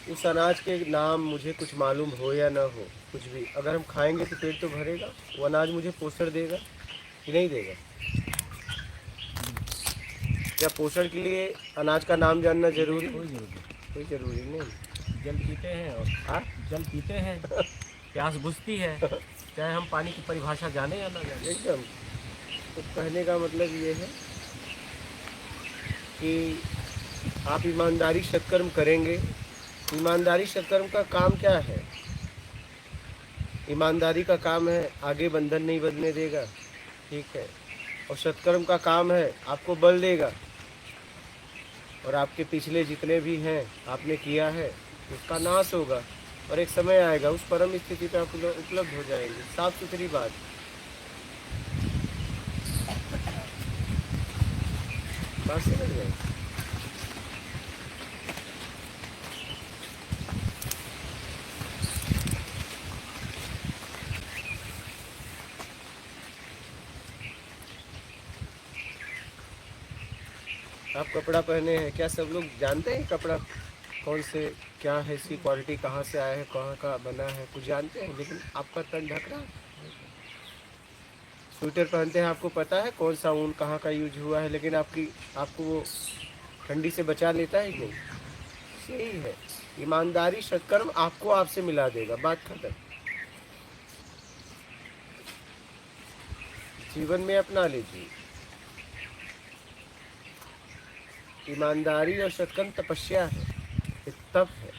उस अनाज के नाम मुझे कुछ मालूम हो या ना हो, कुछ भी, अगर हम खाएंगे तो पेट तो भरेगा। वो अनाज मुझे पोषण देगा कि नहीं देगा? क्या पोषण के लिए अनाज का नाम जानना जरूरी? कोई जरूरत नहीं। कोई जरूरी नहीं। जल पीते हैं और हाँ। जल पीते हैं, प्यास बुझती है, चाहे हम पानी की परिभाषा जाने या ना जाने। एकदम। तो कहने का मतलब ये है कि आप ईमानदारी सत्कर्म करेंगे। ईमानदारी सत्कर्म का काम क्या है? ईमानदारी का काम है आगे बंधन नहीं बदलने देगा, ठीक है। और सत्कर्म का काम है आपको बल देगा, और आपके पिछले जितने भी हैं आपने किया है उसका नाश होगा, और एक समय आएगा उस परम स्थिति पे आप उपलब्ध हो जाएंगे। साफ सुथरी बात, बात समझ गए? आप कपड़ा पहने हैं, क्या सब लोग जानते हैं कपड़ा कौन से, क्या है, इसकी क्वालिटी कहाँ से आया है, कहाँ का बना है, कुछ जानते हैं? लेकिन आपका तन ढक रहा है। स्वेटर पहनते हैं, आपको पता है कौन सा ऊन कहाँ का यूज हुआ है, लेकिन आपको वो ठंडी से बचा लेता है कि नहीं? यही है ईमानदारी सत्कर्म, आपको आपसे मिला देगा, बात खत्म। जीवन में अपना लीजिए। ईमानदारी और सत्कर्म तपस्या है, एक तप है,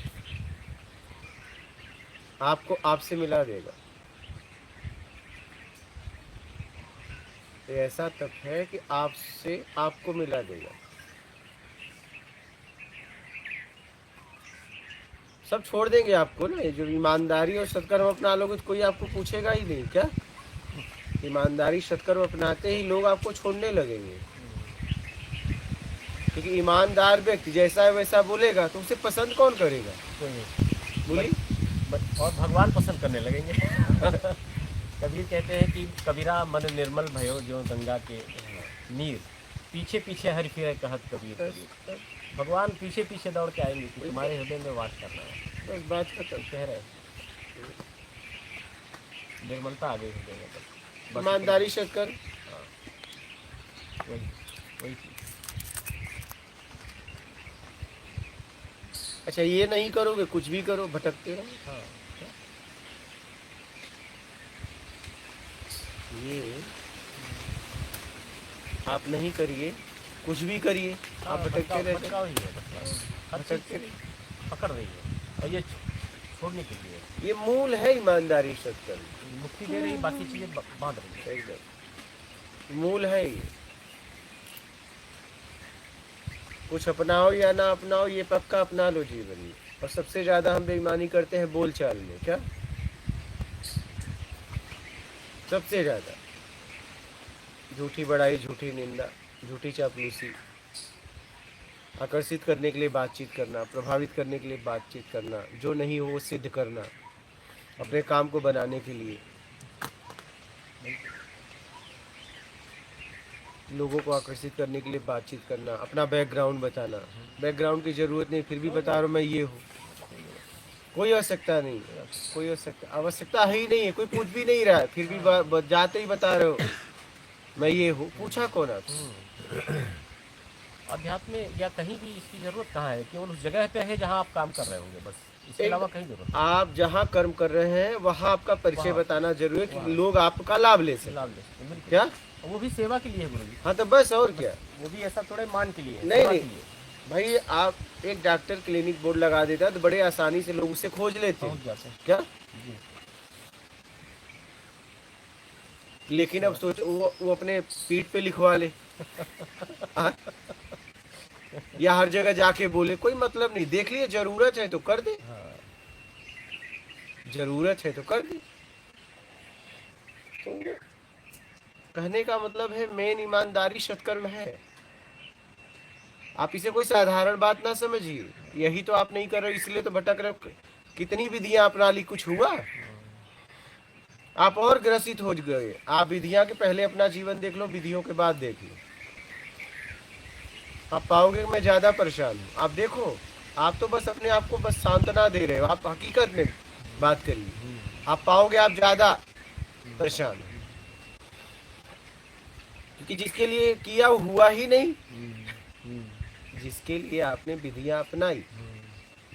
आपको आपसे मिला देगा। ये ऐसा तप है कि आपसे आपको मिला देगा। सब छोड़ देंगे आपको ना, ये जो ईमानदारी और सत्कर्म अपना लोगे तो कोई आपको पूछेगा ही नहीं क्या? ईमानदारी सत्कर्म अपनाते ही लोग आपको छोड़ने लगेंगे, क्योंकि ईमानदार व्यक्ति जैसा है वैसा बोलेगा तो उसे पसंद कौन करेगा? कोई नहीं। बोली। और भगवान पसंद करने लगेंगे। कबीर कहते हैं कि कबीरा मन निर्मल भयो जो गंगा के नीर, पीछे पीछे हर फिरे कहत कबीर कबीर। भगवान पीछे पीछे दौड़ के आएंगे कि तुम्हारे हृदय में वास करना है। बस बात खत्म। कह रहे निर्मलता आ गई हृदय में, बस ईमानदारी सत्कर्म। वही वही चीज। अच्छा, ये नहीं करोगे कुछ भी करो, भटकते रहो। हाँ, ये आप नहीं करिए, कुछ भी करिए, आप भटकते रहते। भटकाव ही है, हर चीज भटकते रहिए। पकड़ रही है और ये छोड़ने के लिए ये मूल है ईमानदारी सत्कर्म, मुक्ति दे रही, बाकी चीजें बांध रही है। एकदम मूल है ये। कुछ अपनाओ या ना अपनाओ, ये पक्का अपना लो जीवन में। और सबसे ज्यादा हम बेईमानी करते हैं बोलचाल में, क्या? सबसे ज्यादा झूठी बड़ाई, झूठी निंदा, झूठी चापलूसी, आकर्षित करने के लिए बातचीत करना, प्रभावित करने के लिए बातचीत करना, जो नहीं हो वो सिद्ध करना, अपने काम को बनाने के लिए, लोगों को आकर्षित करने के लिए बातचीत करना, अपना बैकग्राउंड बताना। बैकग्राउंड की जरूरत नहीं, फिर भी बता रहा हूँ मैं ये हूँ। कोई आवश्यकता नहीं, कोई आवश्यकता है ही नहीं है, कोई पूछ भी नहीं रहा है, फिर भी जाते ही बता रहे हो मैं ये हूँ। पूछा कौन आपसे? अध्यात्म में या कहीं भी इसकी जरूरत कहाँ है? केवल उस जगह पे है जहाँ आप काम कर रहे होंगे, बस इसके अलावा कहीं जरूरत नहीं। आप जहाँ कर्म कर रहे हैं वहाँ आपका परिचय बताना जरूरी है कि लोग आपका लाभ ले सकें। लाभ ले सकते, बिल्कुल। क्या? वो भी सेवा के लिए है गुरु जी। हाँ तो बस, और क्या? वो भी ऐसा थोड़े मान के लिए है, नहीं सेवा नहीं के लिए। भाई, आप एक डॉक्टर क्लिनिक बोर्ड लगा देता तो बड़े आसानी से लोग उसे खोज लेते पहुंच जाते हैं। क्या? जी। लेकिन अब सोचो वो अपने पीठ पे लिखवा ले। हाँ? या हर जगह जाके बोले, कोई मतलब नहीं। देख लिए, जरूरत है तो कर दे, हाँ, जरूरत है तो कर दे। तो कहने का मतलब है मेन ईमानदारी सत्कर्म है। आप इसे कोई साधारण बात ना समझिए। यही तो आप नहीं कर रहे, इसलिए तो भटक रहे। कितनी विधियां अपना ली, कुछ हुआ? आप और ग्रसित हो गए। आप विधियां के पहले अपना जीवन देख लो, विधियों के बाद देख लो, आप पाओगे मैं ज्यादा परेशान हूँ। आप देखो, आप तो बस अपने आप को बस सांत्वना दे रहे हो, आप हकीकत में बात करिए, आप पाओगे आप ज्यादा परेशान हो, क्योंकि जिसके लिए किया वो हुआ ही नहीं। जिसके लिए आपने विधियां अपनाई,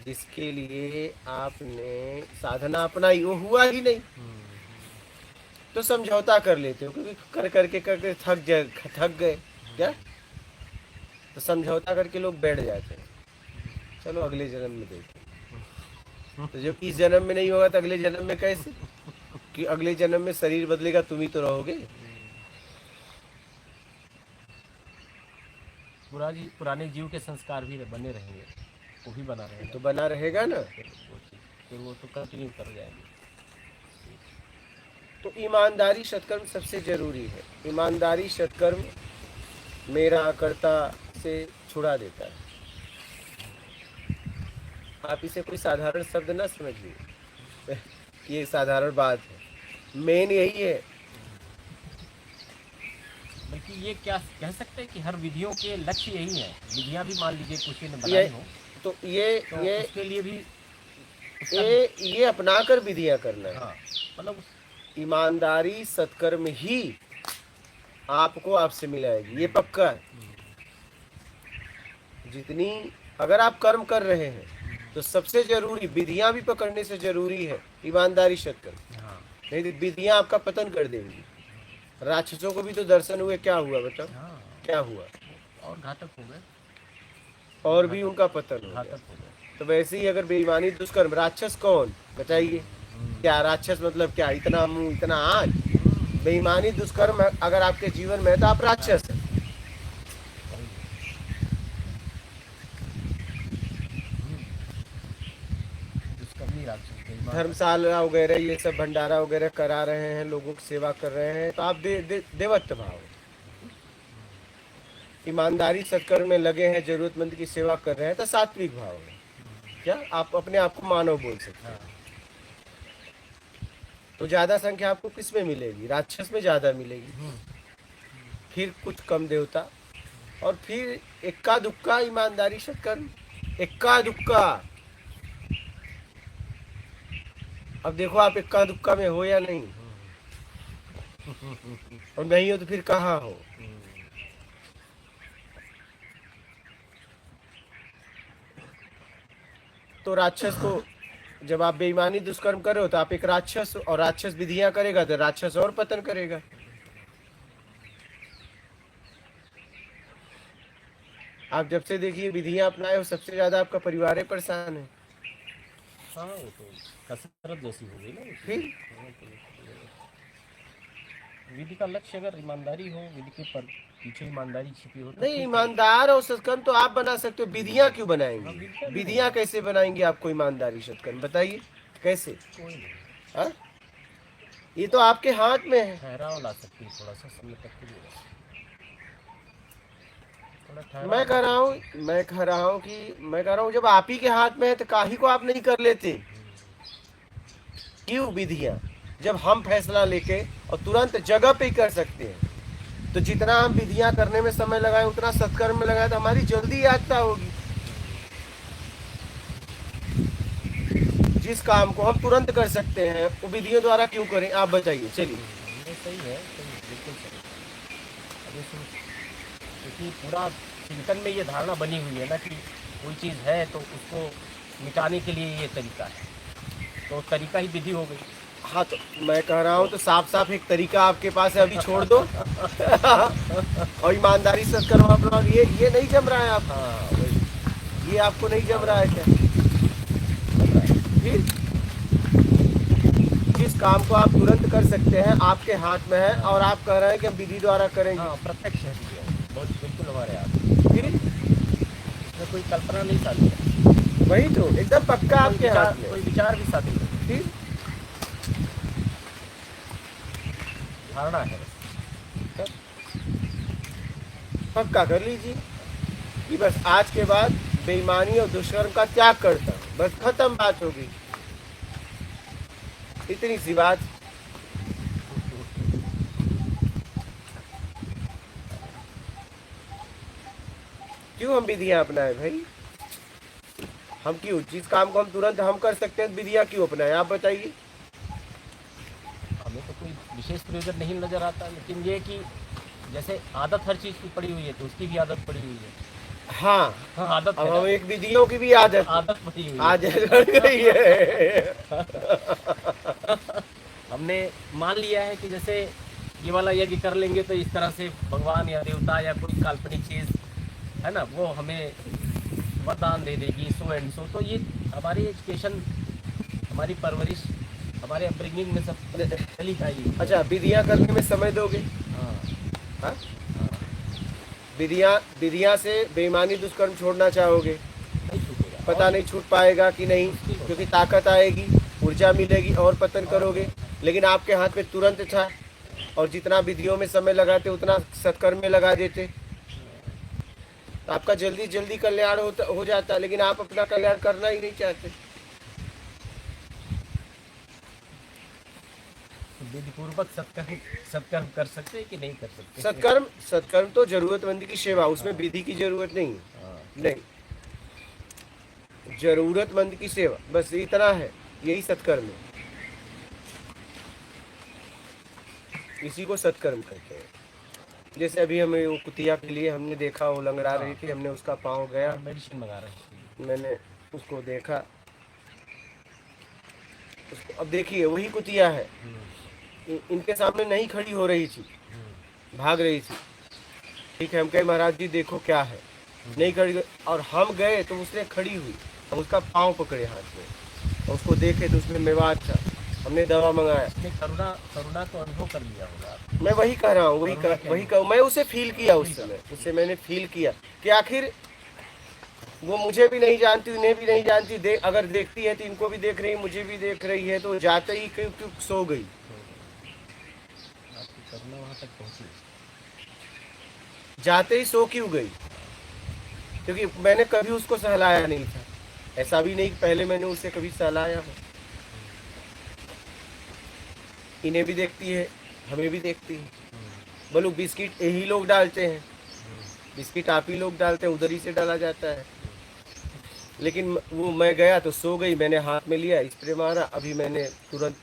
जिसके लिए आपने साधना अपनाई, वो हुआ ही नहीं, तो समझौता कर लेते हो, क्योंकि कर करके थक गए क्या, तो समझौता करके लोग बैठ जाते हैं, चलो अगले जन्म में देखें। तो जब इस जन्म में नहीं होगा तो अगले जन्म में कैसे, कि अगले जन्म में शरीर बदलेगा, तुम ही तो रहोगे। पुराने जीव के संस्कार भी बने रहेंगे, वो भी बना रहेगा, तो बना रहेगा ना। फिर वो तो कंटिन्यू कर जाएंगे। तो ईमानदारी सत्कर्म सबसे जरूरी है। ईमानदारी सत्कर्म मेरा कर्ता से छुड़ा देता है। आप इसे कोई साधारण शब्द ना समझिए, ये साधारण बात है, मेन यही है। बल्कि ये क्या कह सकते हैं कि हर विधियों के लक्ष्य यही है। विधियां भी मान लीजिए कुछ ने ये बनाई हो, तो तो उसके लिए भी ये अपना कर विधियां करना है। हाँ, मतलब ईमानदारी सत्कर्म ही आपको आपसे मिलाएगी, ये पक्का है। जितनी अगर आप कर्म कर रहे हैं तो सबसे जरूरी विधियां भी पकड़ने से जरूरी है ईमानदारी सत्कर्म, हाँ, नहीं तो विधियां आपका पतन कर देंगी। राक्षसों को भी तो दर्शन हुए, क्या हुआ बताओ, हाँ, क्या हुआ, और घातक हो गए, और भी उनका पतन हो गया। घातक हो गए। तो वैसे ही अगर बेईमानी दुष्कर्म, राक्षस कौन बताइए, क्या राक्षस मतलब क्या, इतना मुंह इतना आँच। बेईमानी दुष्कर्म अगर आपके जीवन में है तो आप राक्षस हैं। दुष्कर्मी राक्षस, बेईमान धर्मशाला वगैरह ये सब भंडारा वगैरह करा रहे हैं, लोगों की सेवा कर रहे हैं, तो आप देवत्व भाव है। ईमानदारी सत्कर्म में लगे हैं, जरूरतमंद की सेवा कर रहे हैं, तो सात्विक भाव है। क्या आप अपने आप को मानव बोल सकते हैं। हाँ, तो ज्यादा संख्या आपको किस में मिलेगी, राक्षस में ज्यादा मिलेगी, फिर कुछ कम देवता, और फिर इक्का दुक्का ईमानदारी सत्कर्म, इक्का दुक्का। अब देखो आप इक्का दुक्का में हो या नहीं, और नहीं हो तो फिर कहाँ हो। तो राक्षस को जब आप बेईमानी दुष्कर्म कर रहे हो तो आप एक राक्षस, और राक्षस विधियां करेगा तो राक्षस और पतन करेगा। आप जब से देखिए विधियां अपनाए हो, सबसे ज्यादा आपका परिवार ही परेशान है। हाँ, वो तो कसरत जैसी हो गई ना। फिर विधि का लक्ष्य अगर ईमानदारी हो, विधि के पर पीछे ईमानदारी छिपी हो तो नहीं, फिर ईमानदार और सत्कर्म तो आप बना सकते हो, विधियां क्यों बनाएंगे, विधियां कैसे बनाएंगे आपको ईमानदारी सत्कर्म, बताइए कैसे। कोई नहीं, हाँ? ये तो आपके हाथ में है। ठहराव ला सकती है थोड़ा सा समय तक के लिए बस। थोड़ा ठहराव मैं कह रहा हूँ जब आप ही के हाथ में है तो काहे को आप नहीं कर लेते, क्यों विधियां, जब हम फैसला लेके और तुरंत जगह पे ही कर सकते हैं। तो जितना हम विधियां करने में समय लगाए उतना सत्कर्म में लगाए तो हमारी जल्दी यात्रा होगी। जिस काम को हम तुरंत कर सकते हैं वो विधियों द्वारा क्यों करें, आप बताइए चलिए। ये सही है, सही, बिल्कुल सही। अभी क्योंकि पूरा चिंतन में ये धारणा बनी हुई है ना कि कोई चीज़ है तो उसको मिटाने के लिए ये तरीका है, तो तरीका ही विधि हो गई। हाँ, तो मैं कह रहा हूँ तो साफ साफ एक तरीका आपके पास है, अभी छोड़ दो और ईमानदारी से करो अपना। ये नहीं जम रहा है आप, हाँ, वही ये आपको नहीं जम रहा है क्या, फिर जिस काम को आप तुरंत कर सकते हैं आपके हाथ में है, और आप कह रहे हैं कि हम विधि द्वारा करेंगे। हाँ, प्रत्यक्ष है ये, बहुत बिल्कुल हमारे हाथ। फिर इसमें कोई कल्पना नहीं शादी है, वही तो एकदम पक्का आपके हाथ में। कोई विचार भी शादी नहीं, फिर धारणा है बस। पक्का कर लीजिए कि बस आज के बाद बेईमानी और दुष्कर्म का त्याग करता हूँ, बस खत्म बात होगी, इतनी सी बात। क्यों हम विधियां अपनाए भाई, हम क्यों, जिस काम को हम तुरंत हम कर सकते हैं, विधियां क्यों अपनाएं, आप बताइए। हमें तो कोई विशेष प्रयोजन नहीं नजर आता, लेकिन ये कि जैसे आदत हर चीज की पड़ी हुई है, तो उसकी भी आदत पड़ी हुई है। हाँ, हाँ, आदत अब है हम ना, एक विधियों की भी आदत आदत पड़ी हुई है। आदत बन गई है। हमने मान लिया है कि जैसे ये वाला यज्ञ कर लेंगे तो इस तरह से भगवान या देवता या कोई काल्पनिक चीज है ना, वो हमें वरदान दे देगी, सो एंड सो। तो ये हमारी एजुकेशन, हमारी परवरिश, हमारे अपब्रिंगिंग में सब चली आई। अच्छा, विधियां करने में समय दोगे? हाँ, हाँ, हाँ, विधियां से बेईमानी दुष्कर्म छोड़ना चाहोगे, नहीं छूटेगा। पता नहीं छूट पाएगा कि नहीं, क्योंकि ताकत आएगी, ऊर्जा मिलेगी और पतन करोगे। लेकिन आपके हाथ में तुरंत था, और जितना विधियों में समय लगाते उतना सत्कर्म में लगा देते, तो आपका जल्दी जल्दी कल्याण हो जाता, लेकिन आप अपना कल्याण करना ही नहीं चाहते। विधि पूर्वक सत्कर्म सत्कर्म कर सकते हैं कि नहीं कर सकते? सत्कर्म तो जरूरतमंद की सेवा, उसमें विधि की जरूरत नहीं है। हाँ, नहीं, जरूरतमंद की सेवा, बस इतना है, यही सत्कर्म है, इसी को सत्कर्म कहते हैं। जैसे अभी हमें वो कुतिया के लिए हमने देखा, वो लंगड़ा रही थी, हमने उसका पाँव गया, मेडिसिन मंगा रहे हैं। मैंने उसको देखा, उसको, अब देखिए वही कुतिया है, इनके सामने नहीं खड़ी हो रही थी, भाग रही थी। ठीक है, हम कहे महाराज जी देखो क्या है, नहीं खड़ी, और हम गए तो उसने खड़ी हुई, हम उसका पाँव पकड़े हाथ में, और उसको देखे तो उसमें मेवात था, हमने दवा मंगाया। आपने करुणा करुणा तो अनुभव कर लिया होगा। मैं वही कह रहा हूँ, मैं उसे फील किया उस समय, उससे मैंने फील किया कि आखिर वो मुझे भी नहीं जानती, उन्हें भी नहीं जानती, अगर देखती है तो इनको भी देख रही है, मुझे भी देख रही है, तो जाते ही क्यों क्यों सो गई, आपकी करुणा वहाँ तक पहुँची। जाते ही सो क्यों गई, क्योंकि मैंने कभी उसको सहलाया नहीं था, ऐसा भी नहीं कि पहले मैंने उसे कभी सहलाया हो। इन्हें भी देखती है, हमें भी देखती है। बोलो बिस्किट यही लोग डालते हैं, बिस्किट आप ही लोग डालते हैं, उधर ही से डाला जाता है। लेकिन वो मैं गया तो सो गई, मैंने हाथ में लिया, स्प्रे मारा, अभी मैंने तुरंत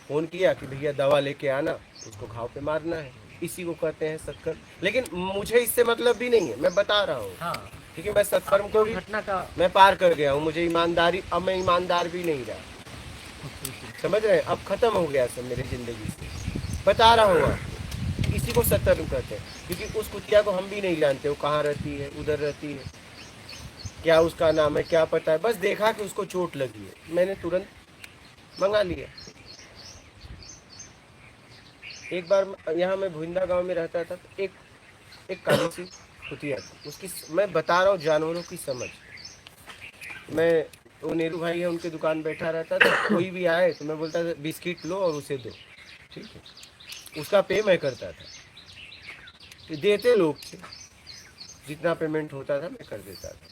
फोन किया कि भैया दवा लेके आना, उसको घाव पे मारना है, इसी को कहते हैं सत्कर्म। लेकिन मुझे इससे मतलब भी नहीं है, मैं बता रहा हूँ, हाँ, क्योंकि मैं सत्कर्म को भी घटना का मैं पार कर गया हूँ, मुझे ईमानदारी, अब मैं ईमानदार भी नहीं रहा, समझ रहे हैं, अब खत्म हो गया सब मेरी जिंदगी से, बता रहा हूँ आपको, इसी को सत्कर्म कहते हैं। क्योंकि उस कुतिया को हम भी नहीं जानते, वो कहाँ रहती है, उधर रहती है, क्या उसका नाम है, क्या पता है, बस देखा कि उसको चोट लगी है, मैंने तुरंत मंगा लिया। एक बार यहाँ मैं भुइंदा गांव में रहता था, तो एक काली सी कुतिया थी, उसकी मैं बता रहा हूँ जानवरों की समझ। मैं, वो नेहरू भाई है, उनके दुकान बैठा रहता था, कोई भी आए तो मैं बोलता था बिस्किट लो और उसे दो, ठीक है, उसका पे मैं करता था, तो देते लोग थे, जितना पेमेंट होता था मैं कर देता था।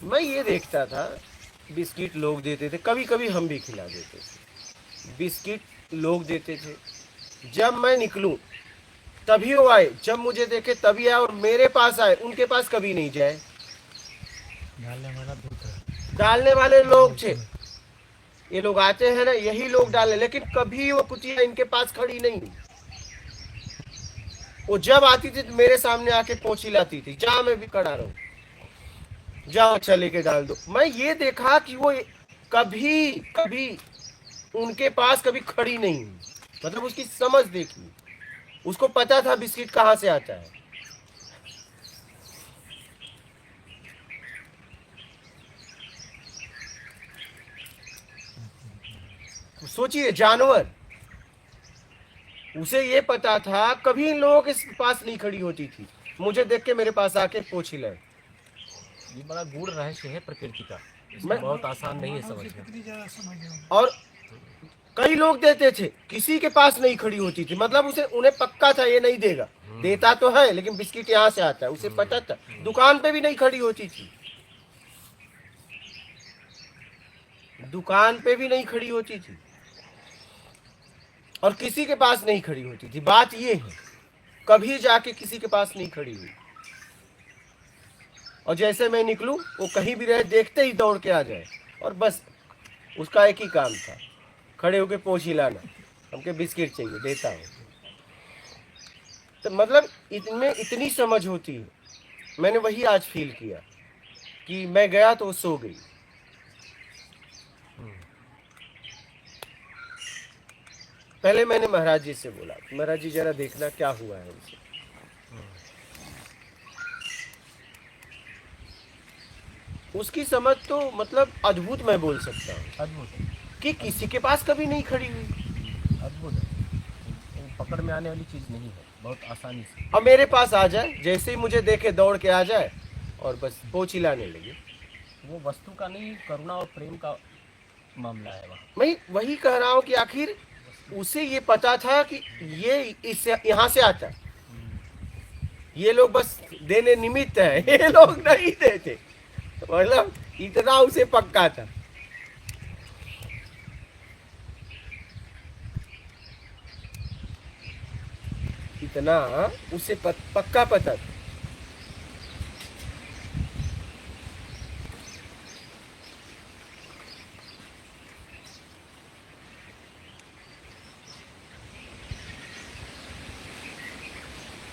मैं ये देखता था बिस्किट लोग देते थे, कभी कभी हम भी खिला देते थे, बिस्किट लोग देते थे, जब मैं निकलूं तभी वो आए, जब मुझे देखे तभी आए, और मेरे पास आए, उनके पास कभी नहीं जाए। डालने वाले लोग थे, ये लोग आते हैं ना, यही लोग डाले, लेकिन कभी वो कुतिया इनके पास खड़ी नहीं। वो जब आती थी तो मेरे सामने आके पोंछी लाती थी, जहां मैं भी खड़ा रहूं, जाओ अच्छा लेके डाल दो। मैं ये देखा कि वो कभी कभी उनके पास कभी खड़ी नहीं, मतलब उसकी समझ देखी, उसको पता था बिस्किट कहाँ से आता है। सोचिए, जानवर, उसे ये पता था, कभी इन लोगों के पास नहीं खड़ी होती थी, मुझे देख के मेरे पास आके पोंछी लाए। ये बड़ा गूढ़ रहस्य है प्रकृति का, इसको मैं बहुत आसान नहीं है समझना। और कई लोग देते थे, किसी के पास नहीं खड़ी होती थी, मतलब उसे, उन्हें पक्का था ये नहीं देगा, देता तो है लेकिन बिस्किट यहाँ से आता है, उसे पता था, दुकान पे भी नहीं खड़ी होती थी, दुकान पे भी नहीं खड़ी होती थी, और किसी के पास नहीं खड़ी होती थी। बात ये है, कभी जाके किसी के पास नहीं खड़ी हुई। और जैसे मैं निकलूं वो कहीं भी रहे देखते ही दौड़ के आ जाए, और बस उसका एक ही काम था, खड़े होके पोंछ हिलाना, हमके बिस्किट चाहिए, देता हूँ। तो मतलब इनमें इतनी समझ होती है। मैंने वही आज फील किया कि मैं गया तो वो सो गई। पहले मैंने महाराज जी से बोला, महाराज जी जरा देखना क्या हुआ है उनसे। उसकी समझ तो मतलब अद्भुत, मैं बोल सकता हूँ अद्भुत है, कि किसी के पास कभी नहीं खड़ी हुई। अद्भुत है। वो पकड़ में आने वाली चीज़ नहीं है, बहुत आसानी से। अब मेरे पास आ जाए, जैसे ही मुझे देखे दौड़ के आ जाए और बस पोंछ हिलाने लगे। वो वस्तु का नहीं, करुणा और प्रेम का मामला है वहाँ। मैं वही कह रहा हूँ कि आखिर उसे ये पता था कि ये इस यहाँ से आता, ये लोग बस देने निमित्त है, ये लोग नहीं देते, मतलब इतना उसे पक्का था। इतना उसे पक्का पता था।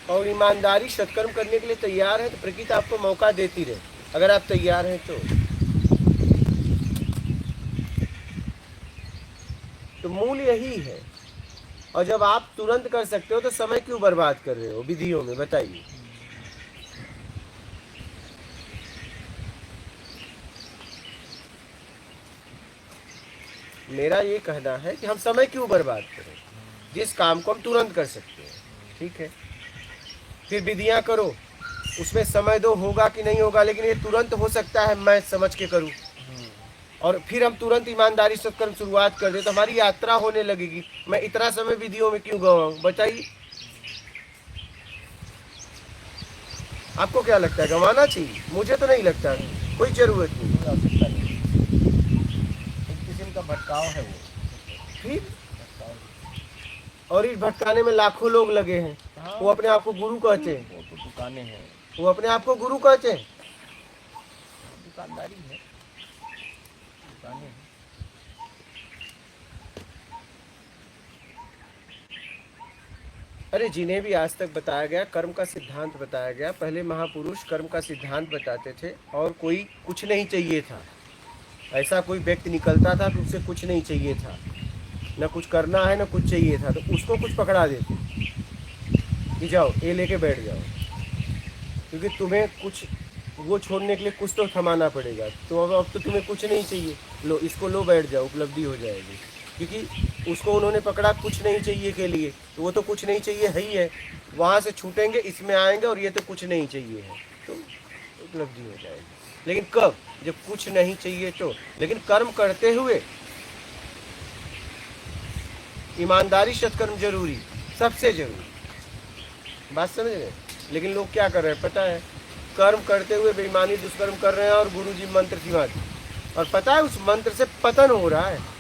और ईमानदारी सत्कर्म करने के लिए तैयार है तो प्रकृति आपको मौका देती रहे, अगर आप तैयार हैं तो मूल यही है। और जब आप तुरंत कर सकते हो तो समय क्यों बर्बाद कर रहे हो विधियों में, बताइए। मेरा ये कहना है कि हम समय क्यों बर्बाद करें, जिस काम को हम तुरंत कर सकते हैं, ठीक है। फिर विधियां करो, उसमें समय दो, होगा कि नहीं होगा, लेकिन ये तुरंत हो सकता है, मैं समझ के करूं। और फिर हम तुरंत ईमानदारी सत्कर्म शुरुआत कर दे तो हमारी यात्रा होने लगेगी। मैं इतना समय विधियों में क्यों गवाऊं, बताइए। आपको क्या लगता है, गंवाना चाहिए? मुझे तो नहीं लगता, कोई जरूरत नहीं। कोई आवश्यकता नहीं, एक किस्म का भटकाव है वो। फिर भटकाव। और इस भटकाने में लाखों लोग लगे हैं। हाँ, वो अपने आप को गुरु कहते हैं, वो तो दुकानें हैं, वो अपने आप को गुरु कहते हैं। दुकानदारी है, दुकानें हैं। अरे जिन्हें भी आज तक बताया गया, कर्म का सिद्धांत बताया गया, पहले महापुरुष कर्म का सिद्धांत बताते थे और कोई कुछ नहीं चाहिए था, ऐसा कोई व्यक्ति निकलता था कि उसे कुछ नहीं चाहिए था, न कुछ करना है न कुछ चाहिए था, तो उसको कुछ पकड़ा देते कि जाओ ये लेके बैठ जाओ, क्योंकि तुम्हें कुछ वो छोड़ने के लिए कुछ तो थमाना पड़ेगा। तो अब तो तुम्हें कुछ नहीं चाहिए, लो इसको लो, बैठ जाओ, उपलब्धि हो जाएगी। क्योंकि उसको उन्होंने पकड़ा कुछ नहीं चाहिए के लिए, तो वो तो कुछ नहीं चाहिए है ही है, वहाँ से छूटेंगे, इसमें आएंगे और ये तो कुछ नहीं चाहिए है, तो उपलब्धि हो जाएगी। लेकिन कब, जब कुछ नहीं चाहिए तो। लेकिन कर्म करते हुए ईमानदारी सत्कर्म जरूरी, सबसे जरूरी, बात समझ रहे। लेकिन लोग क्या कर रहे हैं पता है, कर्म करते हुए बेईमानी दुष्कर्म कर रहे हैं और गुरु जी मंत्र सिवा, और पता है उस मंत्र से पतन हो रहा है।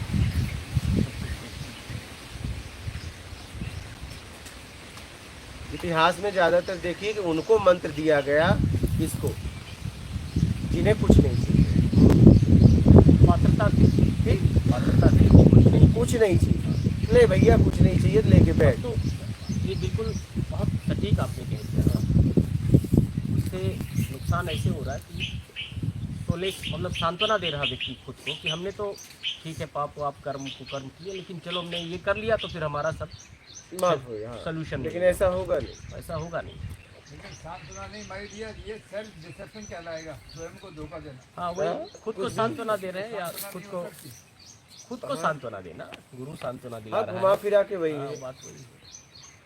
इतिहास में ज्यादातर देखिए कि उनको मंत्र दिया गया, किसको, जिन्हें कुछ नहीं चाहिए, पात्रता थी, ठीक, पात्रता थी, कुछ नहीं चाहिए, ले भैया कुछ नहीं चाहिए, लेके बैठ। तो ये बिल्कुल बहुत सटीक आपने कह दिया। उससे नुकसान ऐसे हो रहा है कि तो मतलब सांत्वना दे रहा व्यक्ति खुद को कि हमने तो ठीक है, पाप आप कर्म किए, लेकिन चलो हमने ये कर लिया तो फिर हमारा सब माफ हो गया, सोल्यूशन। लेकिन ऐसा होगा नहीं, ऐसा होगा नहीं। लेकिन सांत्वना नहीं, माय डियर, ये सेल्फ डिसेप्शन कहलाएगा, स्वयं को धोखा देना। हाँ, वही खुद को सांत्वना दे रहे हैं, या खुद को सांत्वना देना, गुरु सांत्वना दिला हाँ रहा घुमा है। फिरा के वही हाँ, है। बात वही है।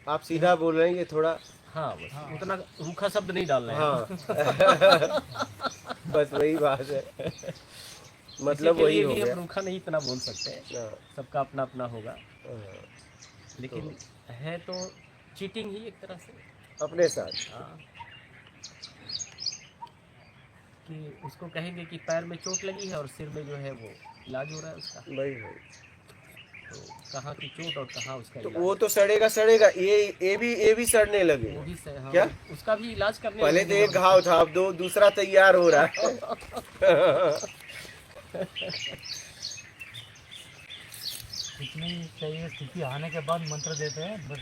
आप सीधा बोल रहे हैं, ये थोड़ा, हाँ, बस उतना रूखा शब्द नहीं डाल रहे हैं। हाँ बस वही बात है, मतलब किसी के वही लिए हो भी गया। हम रूखा नहीं इतना बोल सकते, हाँ, सबका अपना अपना होगा, हाँ, लेकिन है तो चीटिंग ही एक तरह से। अपने साथ। हाँ, कि उसको कहेंगे कि पैर में चोट लगी है और सिर में जो है वो इलाज हो रहा है उसका। वही है। तो कहाँ की चोट और कहाँ उसका तो इलाज। वो तो सड़ेगा सड़ेगा, ये भी सड़ने लगे। वो भी सही, हाँ, क्या? उसका भी इलाज करने पहले तो लगेंगे एक घाव था, अब दूसरा तैयार हो रहा है। इतनी चाहिए, स्थिति आने के बाद मंत्र देते हैं बस,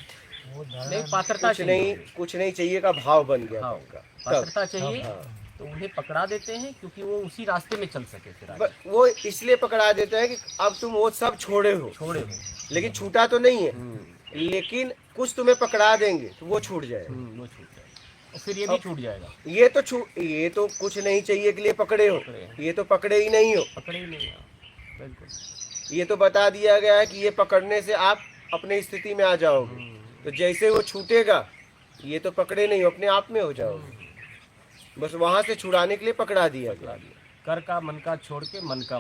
वो नहीं, धारणा पात्रता चाहिए। कुछ नहीं चाहिए का भाव बन गया हाँ, उनका। पात्रता चाहिए, हाँ। तो उन्हें पकड़ा देते हैं क्योंकि वो उसी रास्ते में चल सके फिर आगे। वो इसलिए पकड़ा देता है कि अब तुम वो सब छोड़े हो, छोड़े हो। लेकिन छूटा तो नहीं है, लेकिन कुछ तुम्हें पकड़ा देंगे तो वो छूट जाएगा। वो छूट जाएगा और फिर ये भी छूट जाएगा। ये तो कुछ नहीं चाहिए के लिए पकड़े हो, पकड़े हैं। ये तो पकड़े ही नहीं हो। पकड़े ही नहीं, हाँ, बिल्कुल। ये तो बता दिया गया है कि ये पकड़ने से आप अपनी स्थिति में आ जाओगे। तो जैसे वो छूटेगा, ये तो पकड़े नहीं हो, अपने आप में हो जाओगे। बस वहां से छुड़ाने के लिए पकड़ा दिया गया। कर का मन का छोड़ के मन का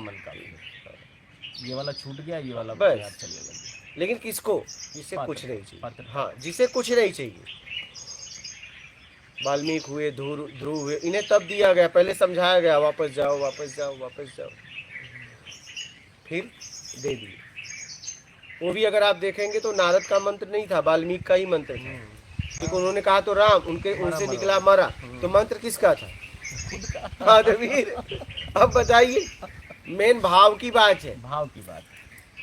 ये वाला छूट गया, ये वाला बस। याद चलने लग गया। लेकिन किसको? जिसे पात्र- कुछ नहीं चाहिए। पात्र। हाँ, जिसे कुछ नहीं चाहिए। वाल्मीकि हुए, ध्रुव हुए, इन्हें तब दिया गया, पहले समझाया गया वापस जाओ वापस जाओ वापस जाओ, फिर दे दिए। वो भी अगर आप देखेंगे तो नारद का मंत्र नहीं था, वाल्मीकि का ही मंत्र था। क्योंकि उन्होंने कहा तो राम, उनसे निकला मरा, तो मंत्र किसका था? हाँ तो वीर, अब बताइए, मेन भाव की बात है। भाव की बात।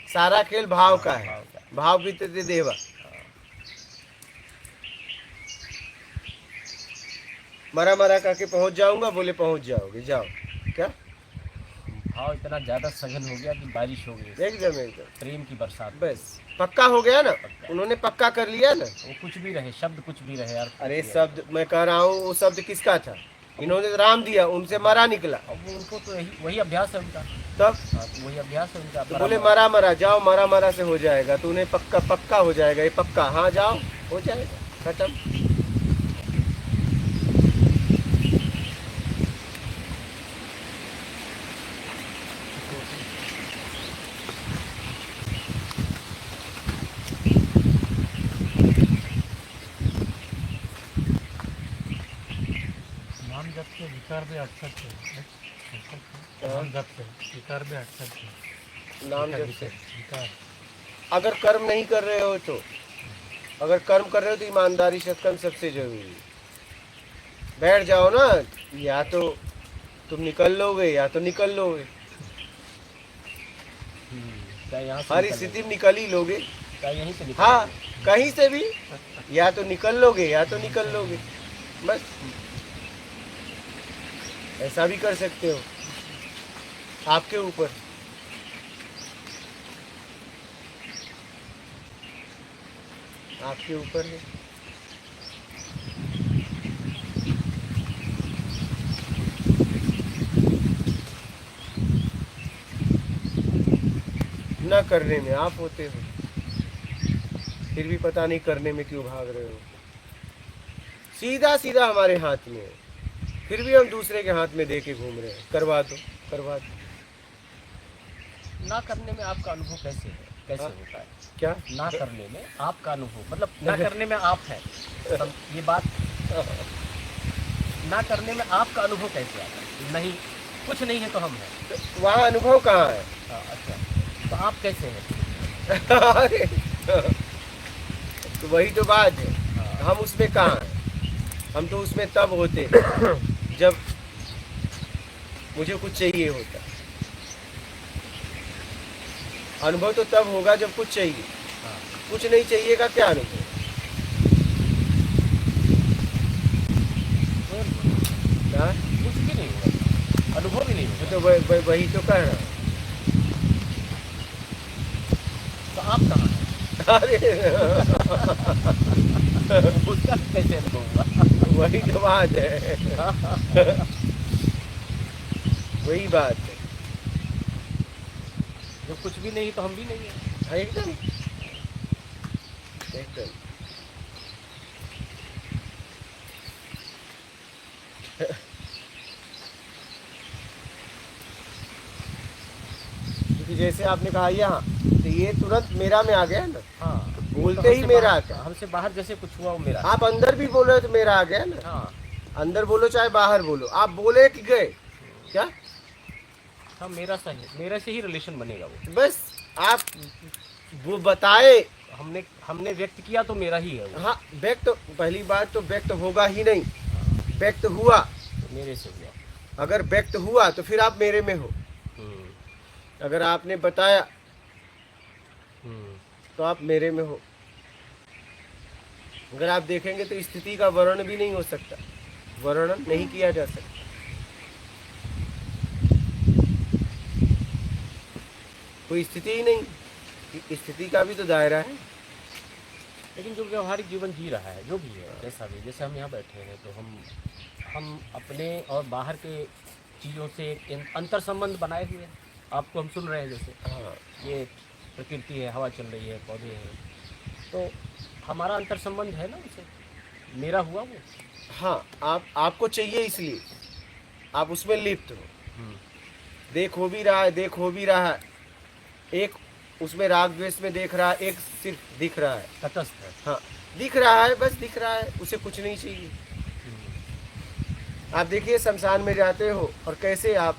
सारा खेल भाव का है। भाव का। भाव वितरित देवा। मरा मरा करके पहुंच जाऊंगा, बोले पहुंच जाओगे, जाओ। क्या? भाव इतना ज्यादा सघन हो गया कि बारिश हो गई, एकदम एकदम प्रेम की बरसात। बस पक्का हो गया ना, उन्होंने पक्का कर लिया ना। वो कुछ भी रहे, शब्द कुछ भी रहे यार। अरे शब्द मैं कह रहा हूँ, वो शब्द किसका था? इन्होंने तो राम दिया, उनसे मरा निकला। अब वो उनको तो वही अभ्यास है उनका। तब हाँ, तो वही अभ्यास है उनका। तो बोले मरा मरा जाओ, मरा मरा से हो जाएगा, तो उन्हें पक्का हो जाएगा, ये पक्का। हाँ जाओ, हो जाएगा, खत्म। नाम जप से विकार भी हट सकते हैं। नाम जप से विकार भी हट सकते हैं। नाम जब से विकार अगर कर्म नहीं कर रहे हो तो, अगर कर्म कर रहे हो तो ईमानदारी सत्कर्म सबसे जरूरी है। बैठ जाओ ना, या तो तुम निकल लोगे या तो निकल लोगे। क्या यहाँ से हर निकल स्थिति में निकल ही लोगे। क्या यहीं से निकल हाँ, कहीं से भी या तो निकल लोगे या तो निकल लोगे, बस। ऐसा भी कर सकते हो, आपके ऊपर। आपके ऊपर है। ना करने में आप होते हो, फिर भी पता नहीं करने में क्यों भाग रहे हो। सीधा सीधा हमारे हाथ में है, फिर भी हम दूसरे के हाथ में दे के घूम रहे हैं। करवा दो, करवा दो। ना करने में आपका अनुभव कैसे है, कैसे हाँ। होता है? क्या? ना करने में आपका अनुभव, मतलब ना करने में आप है, तब ये बात। ना करने में आपका अनुभव कैसे आता है? नहीं, कुछ नहीं है तो हम हैं। वहाँ अनुभव कहाँ है? हाँ, अच्छा, तो आप कैसे हैं? अरे, तो वही तो बात है। हाँ। हम उसमें कहाँ हैं? हम तो उसमें तब होते जब मुझे कुछ चाहिए होता। अनुभव तो तब होगा जब कुछ चाहिए। हाँ। कुछ नहीं चाहिए का क्या अनुभव? हाँ? कुछ भी नहीं होगा, अनुभव भी नहीं होगा। तो वही तो कह रहा हूँ। तो आप कहाँ हैं? अरे उसका कैसे अनुभव होगा? वही तो बात है। वही बात है। जब कुछ भी नहीं तो हम भी नहीं हैं। एकदम एकदम। क्योंकि जैसे आपने कहा यहाँ, तो ये तुरंत मेरा में आ गया ना। हाँ, बोलते तो ही हमसे मेरा बाहर- आता है। हमसे बाहर जैसे कुछ हुआ वो मेरा। आप अंदर भी बोल रहे हो तो मेरा आ गया ना। हाँ, अंदर बोलो चाहे बाहर बोलो, आप बोले कि गए क्या? हाँ, मेरा से ही रिलेशन बनेगा वो। बस आप वो बताए। हमने हमने व्यक्त किया तो मेरा ही है वो, हाँ, व्यक्त, पहली बात तो व्यक्त होगा ही नहीं, व्यक्त हुआ। तो मेरे से हुआ। अगर व्यक्त हुआ तो फिर आप मेरे में हो। हम्म, अगर आपने बताया हम्म, तो आप मेरे में हो। अगर आप देखेंगे तो स्थिति का वर्णन भी नहीं हो सकता, वर्णन नहीं किया जा सकता। कोई स्थिति ही नहीं, स्थिति का भी तो दायरा है। लेकिन जो व्यवहारिक जीवन जी रहा है, जो भी है, जैसा भी, जैसे हम यहाँ बैठे हैं तो हम अपने और बाहर के चीज़ों से एक अंतर संबंध बनाए हुए हैं। आपको हम सुन रहे हैं, जैसे हाँ, ये प्रकृति है, हवा चल रही है, पौधे हैं, तो हमारा अंतर संबंध है ना उनसे, मेरा हुआ वो। हाँ, आपको चाहिए, इसलिए आप उसमें लिप्त हो। देख हो भी रहा है, देख हो भी रहा है, एक उसमें राग द्वेष में देख रहा है, एक सिर्फ दिख रहा है। तटस्थ है। हाँ, दिख रहा है, बस दिख रहा है, उसे कुछ नहीं चाहिए। आप देखिए शमशान में जाते हो और कैसे आप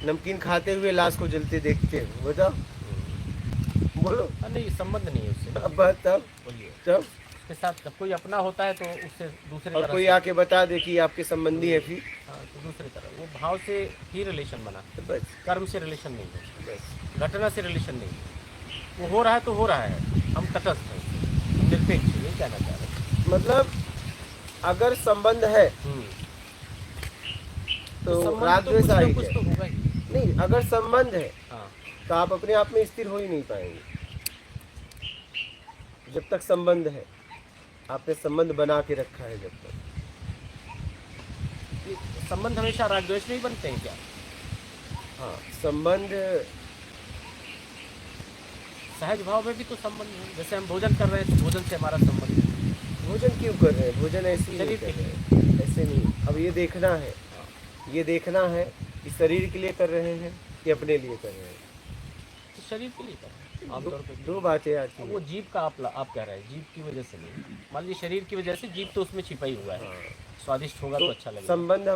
नमकीन खाते हुए लाश को जलते देखते हो, बताओ, बोलो। नहीं, संबंध नहीं है उससे। अब तब बोलिए, तब उसके साथ जब कोई अपना होता है तो उससे दूसरे और तरह कोई से, आके बता दे कि आपके संबंधी है, फिर हाँ, तो दूसरी तरह वो भाव से ही रिलेशन बना, तो बस कर्म से रिलेशन नहीं है, बस घटना से रिलेशन नहीं है। वो हो रहा है तो हो रहा है, हम तटस्थ हैं, हम निरपेक्ष हैं, ये कहना चाह रहे हैं। मतलब अगर संबंध है तो संबंध राग तो द्वेष कुछ आ ना ही कुछ तो जाए। होगा ही। नहीं, अगर संबंध है हाँ, तो आप अपने आप में स्थिर हो ही नहीं पाएंगे। जब तक संबंध है, आपने संबंध बना के रखा है, जब तक। ये संबंध हमेशा राग द्वेष में ही बनते हैं क्या? हाँ, संबंध सहज भाव में भी तो संबंध है। जैसे हम भोजन कर रहे हैं तो भोजन से हमारा संबंध है। भोजन क्यों कर रहे हैं? भोजन ऐसे ही नहीं शरीर कर के रहे हैं, ऐसे नहीं। अब ये देखना है, ये देखना है कि शरीर के लिए कर रहे हैं कि अपने लिए कर रहे हैं। तो शरीर के लिए कर रहे हैं आमतौर पर। दो बातें आती अब हैं। वो जीव का आप कह रहे हैं, जीव की वजह से नहीं। मान लीजिए शरीर की वजह से, जीव तो उसमें छिपा ही हुआ है, हाँ। स्वादिष्ट होगा तो अच्छा लगेगा। संबंध